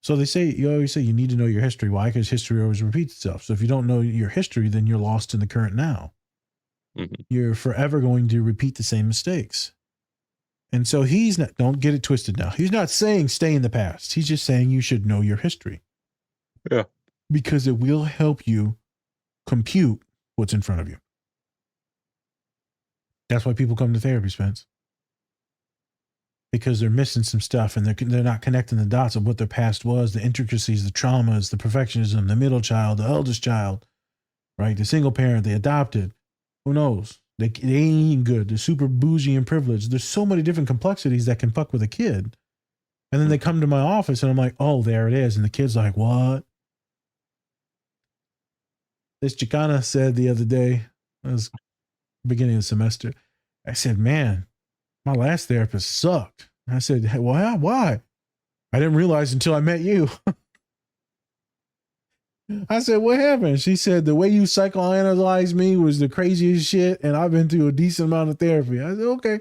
So you always say you need to know your history. Why? Because history always repeats itself. So if you don't know your history, then you're lost in the current now. Mm-hmm. You're forever going to repeat the same mistakes. And so don't get it twisted now. He's not saying stay in the past. He's just saying you should know your history. Yeah. Because it will help you compute what's in front of you. That's why people come to therapy, Spence. Because they're missing some stuff and they're not connecting the dots of what their past was, the intricacies, the traumas, the perfectionism, the middle child, the eldest child, right? The single parent, they adopted. Who knows? They ain't good. They're super bougie and privileged. There's so many different complexities that can fuck with a kid. And then they come to my office and I'm like, oh, there it is. And the kid's like, what? This Chicana said the other day, it was beginning of the semester, I said, man, my last therapist sucked. I said, hey, why? I didn't realize until I met you. I said, what happened? She said, the way you psychoanalyzed me was the craziest shit, and I've been through a decent amount of therapy. I said, okay.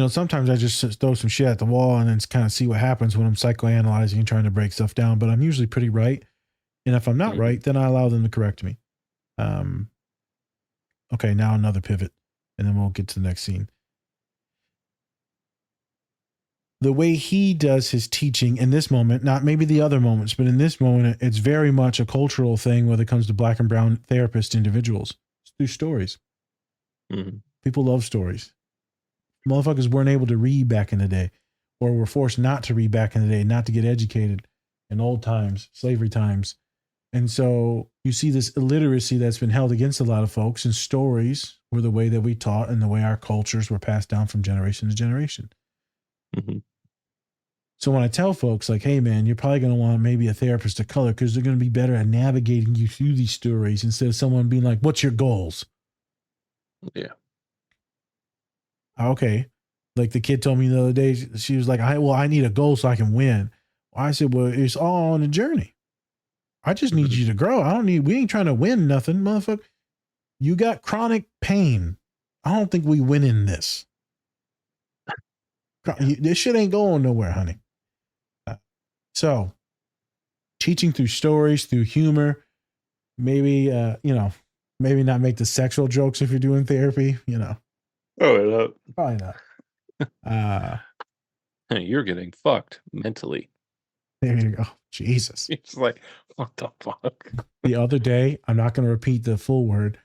Sometimes I just throw some shit at the wall and then kind of see what happens when I'm psychoanalyzing and trying to break stuff down, but I'm usually pretty right. And if I'm not right, then I allow them to correct me. Okay, now another pivot, and then we'll get to the next scene. The way he does his teaching in this moment, not maybe the other moments, but in this moment, it's very much a cultural thing when it comes to Black and brown therapist individuals. It's through stories. Mm-hmm. People love stories. Motherfuckers weren't able to read back in the day, or were forced not to read back in the day, not to get educated in old times, slavery times. And so you see this illiteracy that's been held against a lot of folks, and stories were the way that we taught and the way our cultures were passed down from generation to generation. Mm-hmm. So when I tell folks like, hey man, you're probably going to want maybe a therapist of color because they're going to be better at navigating you through these stories instead of someone being like, what's your goals? Yeah. Okay. Like the kid told me the other day, she was like, I need a goal so I can win. I said, well, it's all on the journey. I just need you to grow. We ain't trying to win nothing, motherfucker. You got chronic pain. I don't think we win in this. This shit ain't going nowhere, honey. So teaching through stories, through humor, maybe, maybe not make the sexual jokes if you're doing therapy, Oh, probably not. You're getting fucked mentally. There you go. Jesus. It's like, what the fuck? The other day, I'm not going to repeat the full word,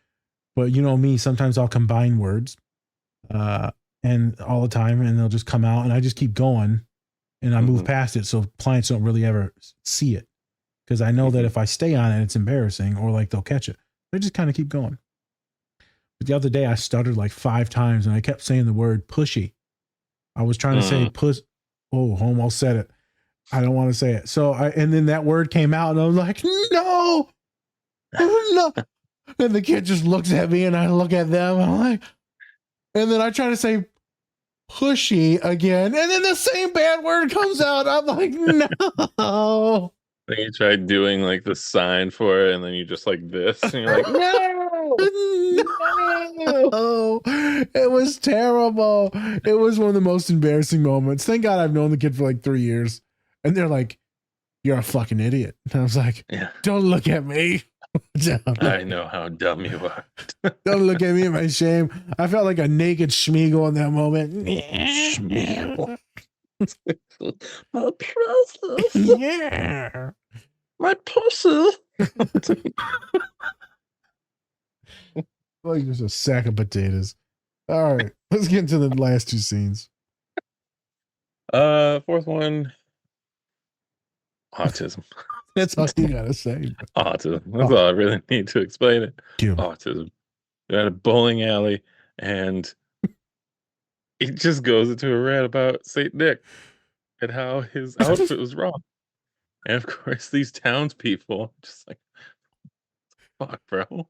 but you know me, sometimes I'll combine words and all the time, and they'll just come out, and I just keep going, and I move past it, so clients don't really ever see it, because I know that if I stay on it, it's embarrassing, or like they'll catch it. They just kind of keep going. But the other day, I stuttered like 5 times, and I kept saying the word pushy. I was trying to say puss. Oh, almost said it. I don't want to say it. So and then that word came out and I was like, no. And the kid just looks at me and I look at them. I'm like, and then I try to say pushy again. And then the same bad word comes out. I'm like, no. Then you tried doing like the sign for it and then you just like this. And you're like, no. No. It was terrible. It was one of the most embarrassing moments. Thank God I've known the kid for like 3 years. And they're like, you're a fucking idiot. And I was like, don't look at me. I know how dumb you are. Don't look at me in my shame. I felt like a naked Schmeagle in that moment. Schmeagle. My precious. Yeah. My pussy. Like just a sack of potatoes. All right, let's get into the last two scenes. Fourth one, autism. That's all you gotta say. Autism. That's all I really need to explain it. Cute. Autism. They're at a bowling alley, and it just goes into a rant about Saint Nick and how his outfit was wrong. And of course, these townspeople just like, fuck, bro.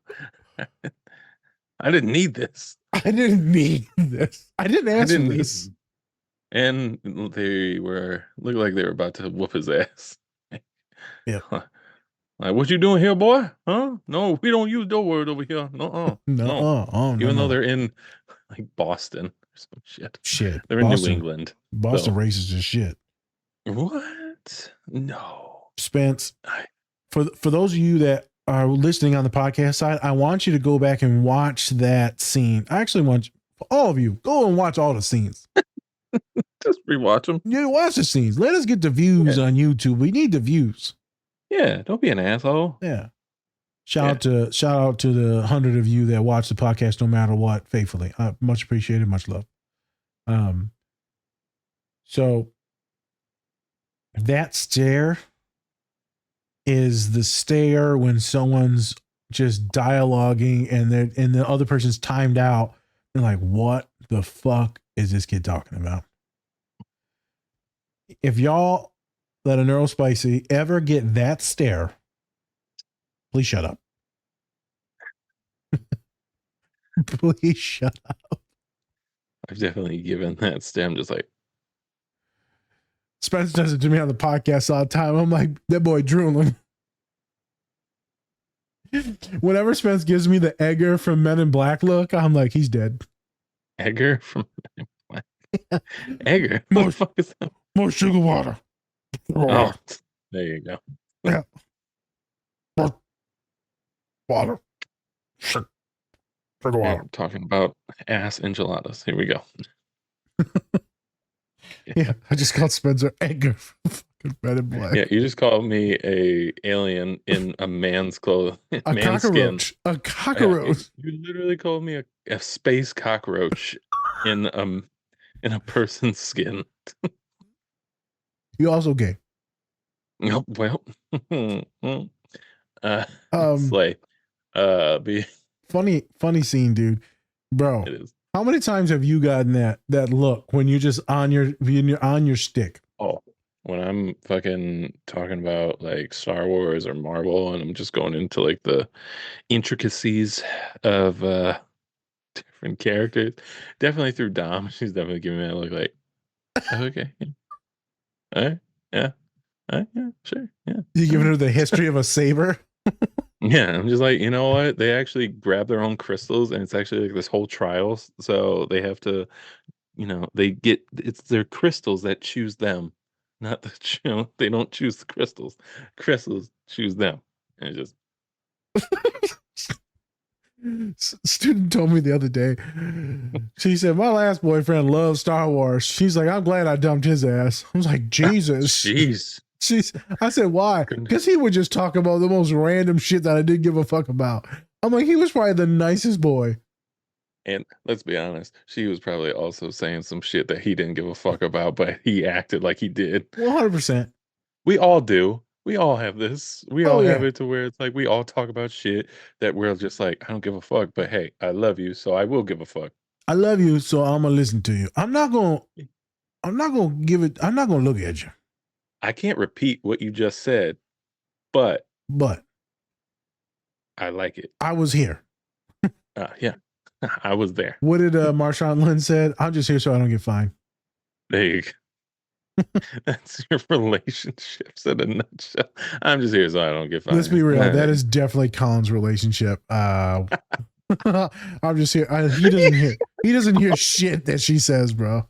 I didn't need this. I didn't need this. I didn't ask for this. And they looked like they were about to whoop his ass. Yeah. Like, what you doing here, boy? Huh? No, we don't use the word over here. No. Even though they're in like Boston or some shit. Shit. They're in New England. Boston racist as shit. What? No. Spence, for those of you that are listening on the podcast side, I want you to go back and watch that scene. I actually want all of you, go and watch all the scenes. Just rewatch them. Yeah, watch the scenes. Let us get the views on YouTube. We need the views. Yeah, don't be an asshole. Yeah. Shout out to the 100 of you that watch the podcast no matter what faithfully. Much appreciated, much love. So that stare is the stare when someone's just dialoguing and the other person's timed out and like, what the fuck is this kid talking about? If y'all let a neurospicy ever get that stare, please shut up. Please shut up. I've definitely given that stem just like. Spence does it to me on the podcast all the time. I'm like, that boy drooling. Whenever Spence gives me the Edgar from Men in Black look, I'm like, he's dead. Edgar from Men in Black. Edgar? What the fuck is that? More sugar water. Oh, there you go. Yeah. More water. Sugar water. Yeah, I'm talking about ass enchiladas. Here we go. Yeah, I just called Spencer Edgar from fucking Men in Black. Yeah, you just called me a alien in a man's clothes. A cockroach. Skin. A cockroach. You literally called me a space cockroach in a person's skin. You also gay. Oh, well. Slay. Funny scene, dude. Bro. It is. How many times have you gotten that look when you're just on your stick? Oh, when I'm fucking talking about like Star Wars or Marvel and I'm just going into like the intricacies of different characters. Definitely through Dom. She's definitely giving me that look like, okay. Yeah. All right. Yeah. All right. Yeah. Sure. Yeah. You giving her the history of a saber? Yeah. I'm just like, you know what? They actually grab their own crystals and it's actually like this whole trial. So they have to, it's their crystals that choose them, not they don't choose the crystals. Crystals choose them. And it's just. Student told me the other day, she said, my last boyfriend loves Star Wars. She's like, I'm glad I dumped his ass. I was like, Jesus. Jeez. I said, why? Because he would just talk about the most random shit that I didn't give a fuck about. I'm like, he was probably the nicest boy. And let's be honest, she was probably also saying some shit that he didn't give a fuck about, but he acted like he did. 100%. We all do. We all have this. We all have it to where it's like we all talk about shit that we're just like, I don't give a fuck, but hey, I love you, so I will give a fuck. I love you, so I'm gonna listen to you. I'm not gonna look at you. I can't repeat what you just said, but I like it. I was here. Yeah, I was there. What did Marshawn Lynn said? I'm just here so I don't get fined. There you go. That's your relationships in a nutshell. I'm just here so I don't get fined. Let's be real. That is definitely Colin's relationship. I'm just here. He doesn't hear shit that she says, bro.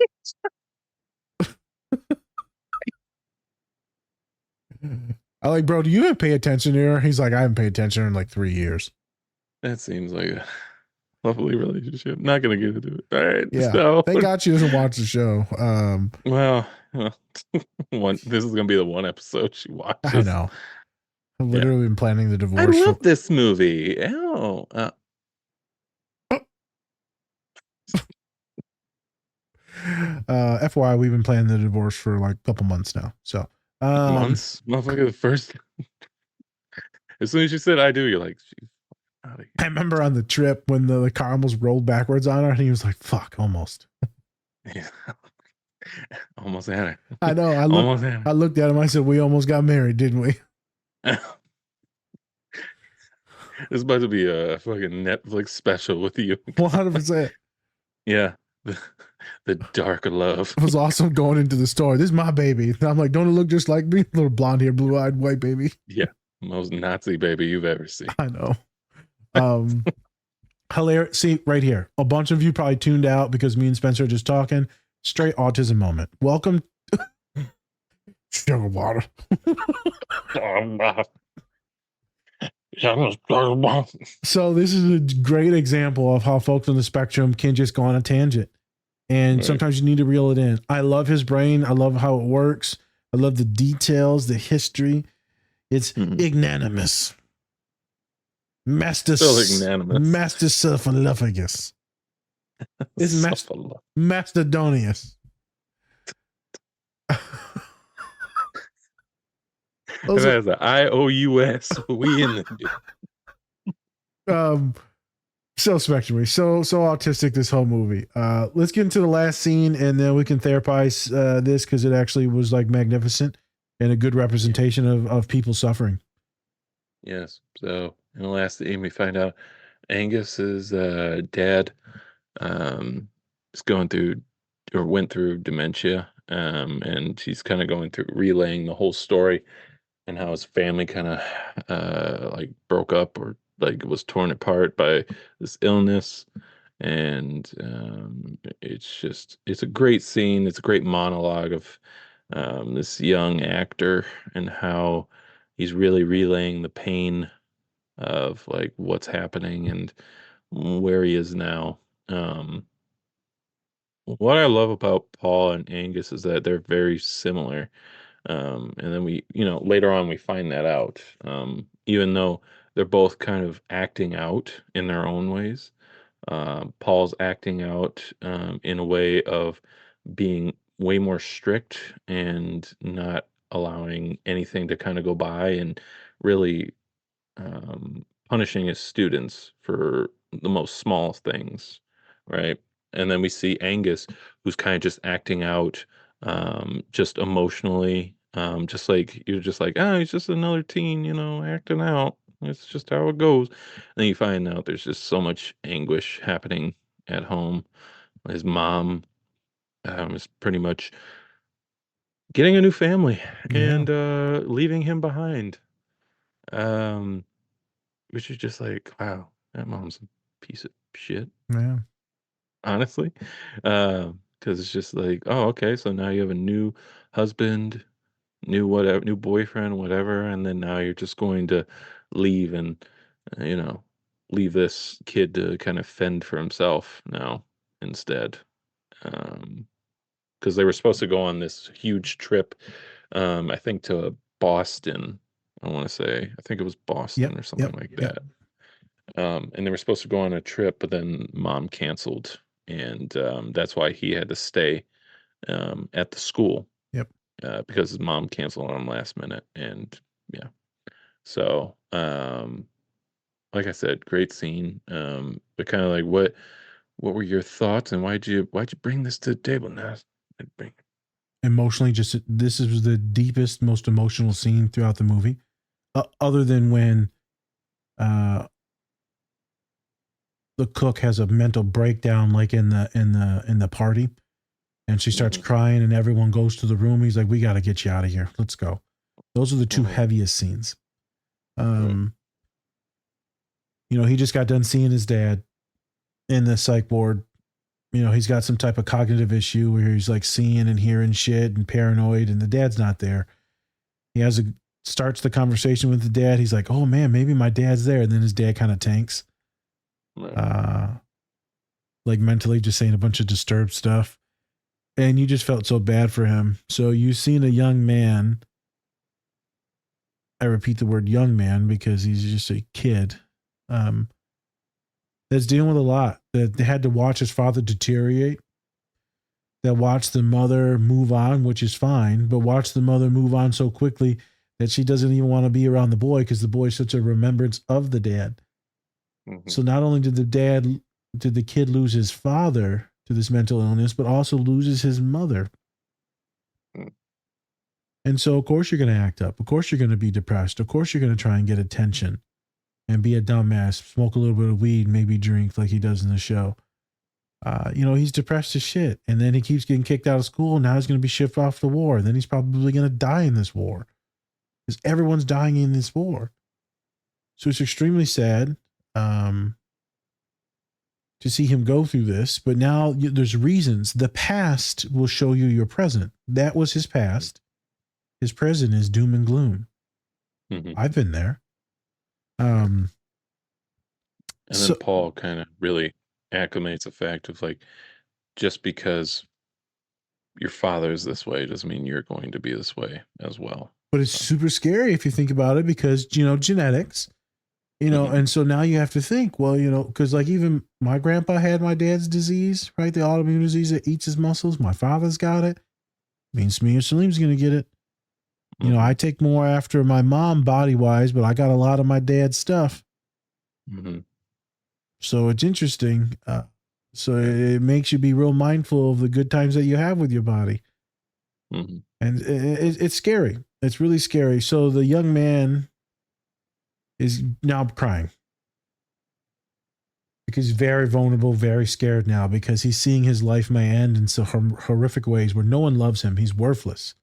I like, bro, do you even pay attention to her? He's like, I haven't paid attention in like 3 years. That seems like a lovely relationship. Not gonna get into it. All right. Yeah. So thank God she doesn't watch the show. Well, this is gonna be the one episode she watches. I know. I've literally been planning the divorce. I love this movie. Oh. FYI, we've been planning the divorce for like a couple months now. So Months, motherfucker. The first, as soon as you said "I do," you're like, "She's out of here." I remember on the trip when the car almost rolled backwards on her, and he was like, "Fuck, almost." Yeah. Almost had it. I know. Almost had I looked at him. I said, "We almost got married, didn't we?" it. This is about to be a fucking Netflix special with you. 100%. Yeah. The dark love. It was awesome going into the store. This is my baby. And I'm like, don't it look just like me? Little blonde hair, blue eyed white baby. Yeah. Most Nazi baby you've ever seen. I know. Hilarious. See, right here. A bunch of you probably tuned out because me and Spencer are just talking. Straight autism moment. Welcome. Sugar water. So this is a great example of how folks on the spectrum can just go on a tangent. And Right. sometimes you need to reel it in. I love his brain. I love how it works. I love the details, the history. It's ignanimous. Master Cephalophagus. It's Mastodonius. It has an IOUS. We in the So spectrumy, so autistic, this whole movie. Let's get into the last scene and then we can therapize this because it actually was like magnificent and a good representation of people suffering. Yes. So in the last scene, we find out Angus's dad is going through or went through dementia, and he's kind of going through relaying the whole story and how his family kind of like broke up or like was torn apart by this illness. And it's a great scene. It's a great monologue of this young actor and how he's really relaying the pain of like what's happening and where he is now. What I love about Paul and Angus is that they're very similar. And then we, later on we find that out. Even though they're both kind of acting out in their own ways. Paul's acting out in a way of being way more strict and not allowing anything to kind of go by and really punishing his students for the most small things, right? And then we see Angus, who's kind of just acting out, just emotionally, just like you're just like, he's just another teen, acting out. It's just how it goes. And then you find out there's just so much anguish happening at home. His mom is pretty much getting a new family and leaving him behind. Which is just like, wow, that mom's a piece of shit, Yeah. honestly. Because it's just like, oh, okay, so now you have a new husband, new boyfriend, whatever, and then now you're just going to leave and, you know, leave this kid to kind of fend for himself now instead. Because they were supposed to go on this huge trip, I think to Boston. I want to say, I think it was Boston or something like that. And they were supposed to go on a trip, but then mom canceled, and that's why he had to stay at the school. Because his mom canceled on him last minute, and yeah. So, like I said, great scene. But kind of like, what were your thoughts, and why'd you bring this to the table now? Emotionally, just this is the deepest, most emotional scene throughout the movie, other than when the cook has a mental breakdown, like in the party, and she starts crying, and everyone goes to the room. He's like, "We got to get you out of here. Let's go." Those are the two heaviest scenes. You know, he just got done seeing his dad in the psych ward. You know, he's got some type of cognitive issue where he's like seeing and hearing shit and paranoid, and the dad's not there. He starts the conversation with the dad. He's like, "Oh man, maybe my dad's there." And then his dad kind of tanks. Like mentally just saying a bunch of disturbed stuff. And you just felt so bad for him. So you've seen a young man. I repeat the word young man because he's just a kid. That's dealing with a lot, that had to watch his father deteriorate, that watch the mother move on, which is fine, but watch the mother move on so quickly that she doesn't even want to be around the boy because the boy is such a remembrance of the dad. Mhm. So not only did the kid lose his father to this mental illness, but also loses his mother. Mm. And so, of course, you're going to act up. Of course, you're going to be depressed. Of course, you're going to try and get attention and be a dumbass, smoke a little bit of weed, maybe drink like he does in the show. He's depressed as shit. And then he keeps getting kicked out of school. Now he's going to be shipped off to war. Then he's probably going to die in this war because everyone's dying in this war. So it's extremely sad to see him go through this. But now there's reasons. The past will show you your present. That was his past. His present is doom and gloom. Mhm. I've been there. And then So- Paul kind of really acclimates the fact of like, just because your father is this way doesn't mean you're going to be this way as well. But it's super scary if you think about it because, genetics, Mhm. and so now you have to think, well, because like even my grandpa had my dad's disease, right? The autoimmune disease that eats his muscles. My father's got it. Means me or Salim's going to get it. Mhm. I take more after my mom body wise, but I got a lot of my dad's stuff. Mhm. So it's interesting. So it makes you be real mindful of the good times that you have with your body. Mhm. And it's scary. It's really scary. So the young man is now crying because he's very vulnerable, very scared now because he's seeing his life may end in so horrific ways where no one loves him. He's worthless.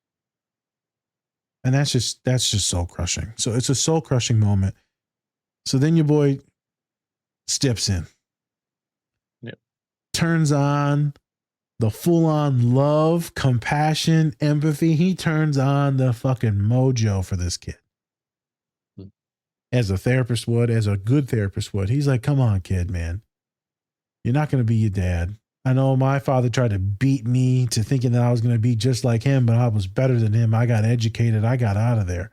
And that's just soul crushing. So it's a soul crushing moment. So then your boy steps in. Yep. Turns on the full on love, compassion, empathy. He turns on the fucking mojo for this kid. As a therapist would, as a good therapist would. He's like, come on, kid, man. You're not going to be your dad. I know my father tried to beat me to thinking that I was going to be just like him, but I was better than him. I got educated. I got out of there.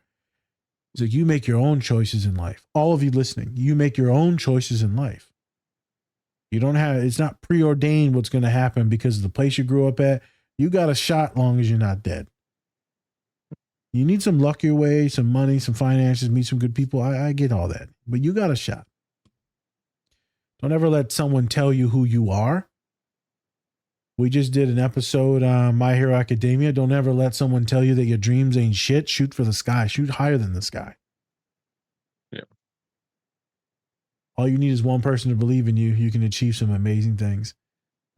He's like, you make your own choices in life. All of you listening, you make your own choices in life. You don't have, it's not preordained what's going to happen because of the place you grew up at. You got a shot long as you're not dead. You need some luck your way, some money, some finances, meet some good people. I get all that, but you got a shot. Don't ever let someone tell you who you are. We just did an episode on My Hero Academia. Don't ever let someone tell you that your dreams ain't shit. Shoot for the sky. Shoot higher than the sky. Yeah. All you need is one person to believe in you. You can achieve some amazing things.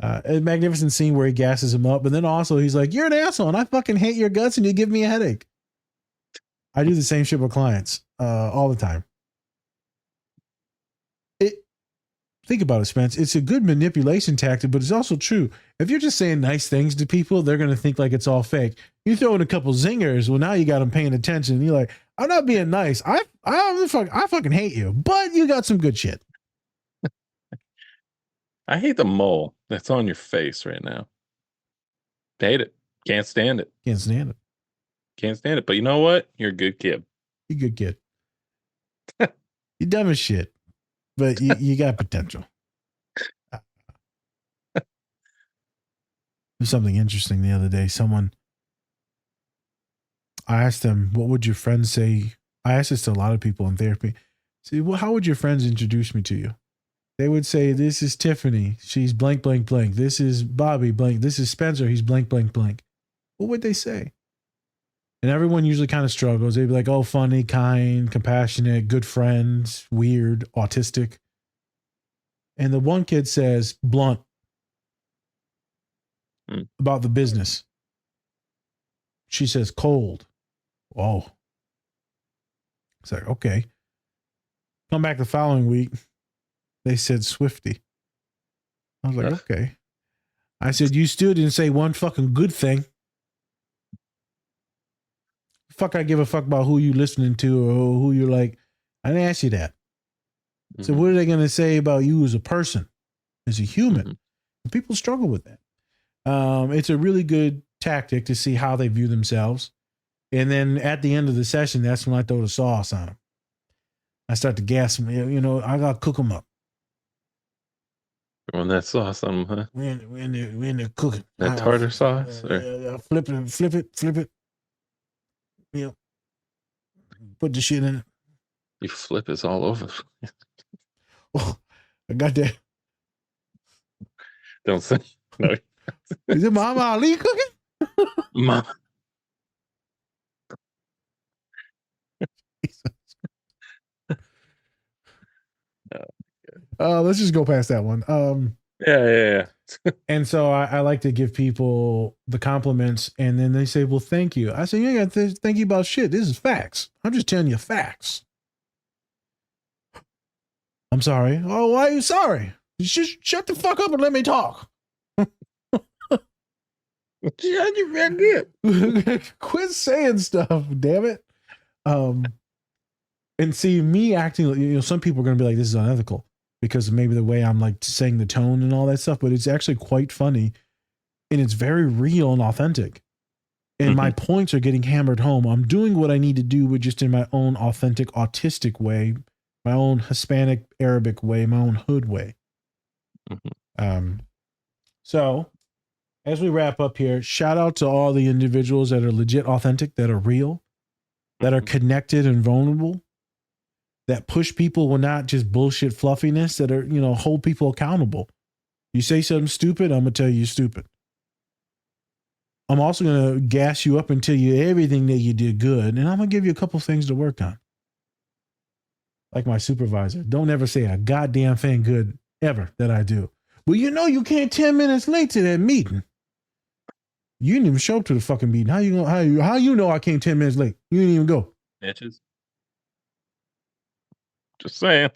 A magnificent scene where he gasses him up, but then also he's like, you're an asshole and I fucking hate your guts and you give me a headache. I do the same shit with clients all the time. Think about it, Spence. It's a good manipulation tactic, but it's also true. If you're just saying nice things to people, they're going to think like it's all fake. You throw in a couple zingers, well, now you got them paying attention. You're like, I'm not being nice. I fucking hate you, but you got some good shit. I hate the mole that's on your face right now. Hate it. Can't stand it. Can't stand it. Can't stand it. But you know what? You're a good kid. You're a good kid. You're dumb as shit, but you got potential. There's something interesting the other day. I asked them, what would your friends say? I asked this to a lot of people in therapy. See, well, how would your friends introduce me to you? They would say, this is Tiffany. She's blank, blank, blank. This is Bobby, blank. This is Spencer. He's blank, blank, blank. What would they say? And everyone usually kind of struggles. They'd be like, oh, funny, kind, compassionate, good friends, weird, autistic. And the one kid says, blunt. About the business. She says, cold. Whoa. It's like, okay. Come back the following week. They said Swifty. I was like, okay. I said, you still didn't say one fucking good thing. Fuck, I give a fuck about who you listening to or who you're like. I didn't ask you that. So what are they going to say about you as a person, as a human? And people struggle with that. It's a really good tactic to see how they view themselves. And then at the end of the session, that's when I throw the sauce on them. I start to gas them. I got to cook them up. On that sauce, huh? We in there cooking. That tartar sauce? Or Yeah, flip it. Yeah, put the shit in it. you flip it's all over. Oh, I got that. Don't say no. Is it Mama Ali cooking? Mom. Let's just go past that one. Yeah. And so I like to give people the compliments, and then they say, well, thank you. I say, you ain't got to thank you about shit. This is facts. I'm just telling you facts. I'm sorry. Oh, why are you sorry? Just shut the fuck up and let me talk. You very good. Quit saying stuff, damn it. And see, me acting, some people are going to be like, this is unethical because maybe the way I'm like saying the tone and all that stuff, but it's actually quite funny and it's very real and authentic. And my points are getting hammered home. I'm doing what I need to do, but just in my own authentic, autistic way, my own Hispanic, Arabic way, my own hood way. So as we wrap up here, shout out to all the individuals that are legit authentic, that are real, that are connected and vulnerable, that push people with not just bullshit fluffiness, that are, hold people accountable. You say something stupid, I'm going to tell you you're stupid. I'm also going to gas you up and tell you everything that you did good. And I'm going to give you a couple things to work on. Like my supervisor. Don't ever say a goddamn thing good ever that I do. Well, you came 10 minutes late to that meeting. You didn't even show up to the fucking meeting. How you know I came 10 minutes late? You didn't even go. Bitches. Just saying.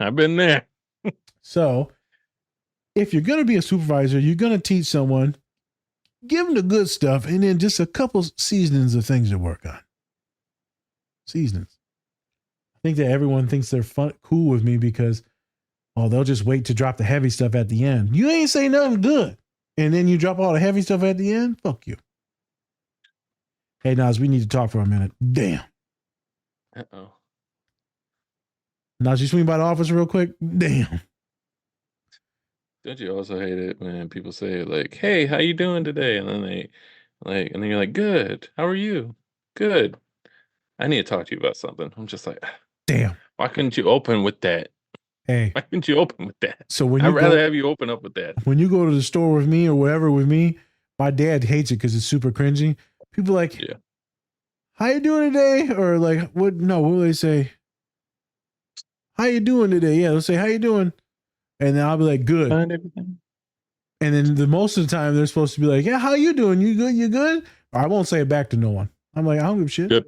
I've been there. So if you're going to be a supervisor, you're going to teach someone, give them the good stuff, and then just a couple seasonings of things to work on. Seasonings. I think that everyone thinks they're cool with me because, they'll just wait to drop the heavy stuff at the end. You ain't say nothing good. And then you drop all the heavy stuff at the end? Fuck you. Hey, Nas, we need to talk for a minute. Damn. Uh-oh. Nas, you swing by the office real quick? Damn. Don't you also hate it when people say like, "Hey, how you doing today?" And then and then you're like, "Good. How are you?" "Good. I need to talk to you about something." I'm just like, damn. Why couldn't you open with that? Hey. Why couldn't you open with that? So when I'd rather have you open up with that. When you go to the store with me or whatever with me, my dad hates it because it's super cringy. People like, yeah. How you doing today? Or like, what will they say? How you doing today? Yeah, they'll say, how you doing? And then I'll be like, good. Find everything. And then most of the time they're supposed to be like, yeah, how you doing? You good? You good? Or I won't say it back to no one. I'm like, I don't give a shit. Good.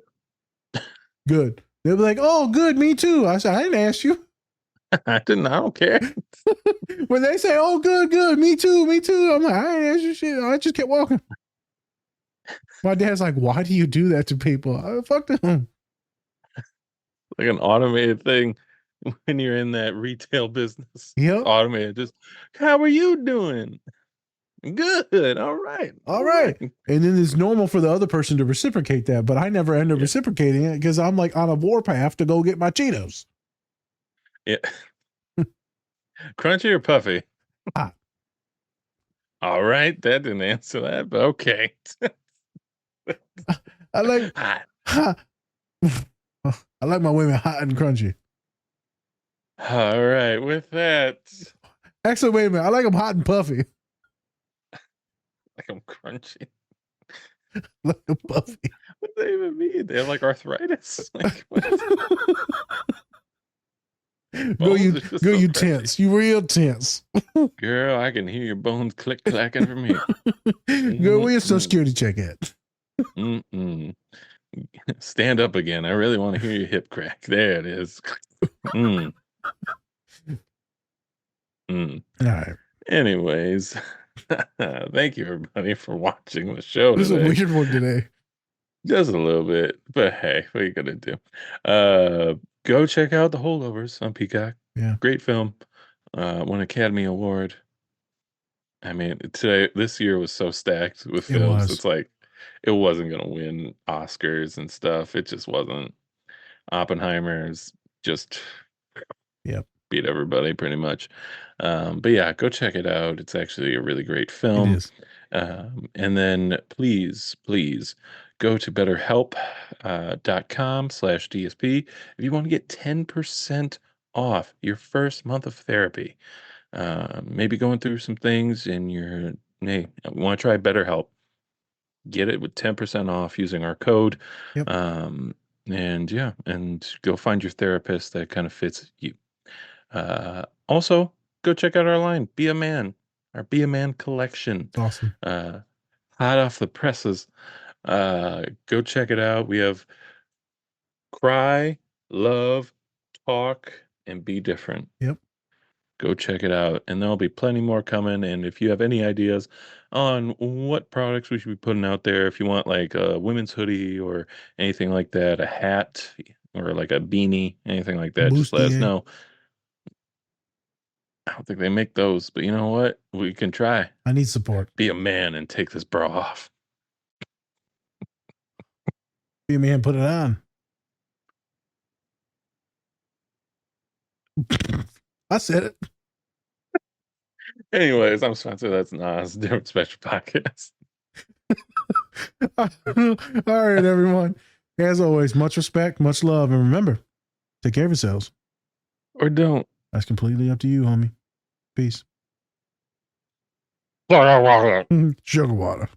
Good. They'll be like, oh, good. Me too. I said, I didn't ask you. I don't care. When they say, oh, good. Me too. I'm like, I didn't ask you shit. I just kept walking. My dad's like, why do you do that to people? Fuck them. Like an automated thing when you're in that retail business. Yep. Automated. Just, how are you doing? Good. All right. And then it's normal for the other person to reciprocate that, but I never end up reciprocating it because I'm like on a warpath to go get my Cheetos. Yeah. Crunchy or puffy? Hot. All right. That didn't answer that, but okay. I like hot. I like my women hot and crunchy. All right. With that. Actually, wait a minute. I like them hot and puffy. Like I'm crunchy. Like a puffy. What do they even mean? They have like arthritis. Like, what? Go you tense. You real tense. Girl, I can hear your bones click clacking from here. Girl, where's some security check at? Stand up again. I really want to hear your hip crack. There it is. All right. Anyways, thank you everybody for watching the show This today. is a weird one today. Just a little bit, but hey, what are you gonna do? Go check out the Holdovers on Peacock. Yeah, great film. Won Academy Award. I mean, this year was so stacked with films. It's like it wasn't gonna win Oscars and stuff. It just wasn't. Oppenheimer's just beat everybody pretty much. But yeah, go check it out. It's actually a really great film. It is. And then please go to betterhelp.com/DSP if you want to get 10% off your first month of therapy. Maybe going through some things and hey, want to try BetterHelp, get it with 10% off using our code. Yep. And yeah, and go find your therapist that kind of fits you. Also, go check out our line, Be a Man, our Be a Man collection. Awesome. Hot off the presses. Go check it out. We have Cry, Love, Talk, and Be Different. Yep. Go check it out. And there'll be plenty more coming. And if you have any ideas on what products we should be putting out there, if you want like a women's hoodie or anything like that, a hat or like a beanie, anything like that, just let us Bustier. know. I don't think they make those, but you know what? We can try. I need support. Be a man and take this bra off. Be a man, put it on. I said it. Anyways, I'm Spencer. That's Nas, Different Special Podcast. All right, everyone. As always, much respect, much love, and remember, take care of yourselves. Or don't. That's completely up to you, homie. Peace. Sugar water.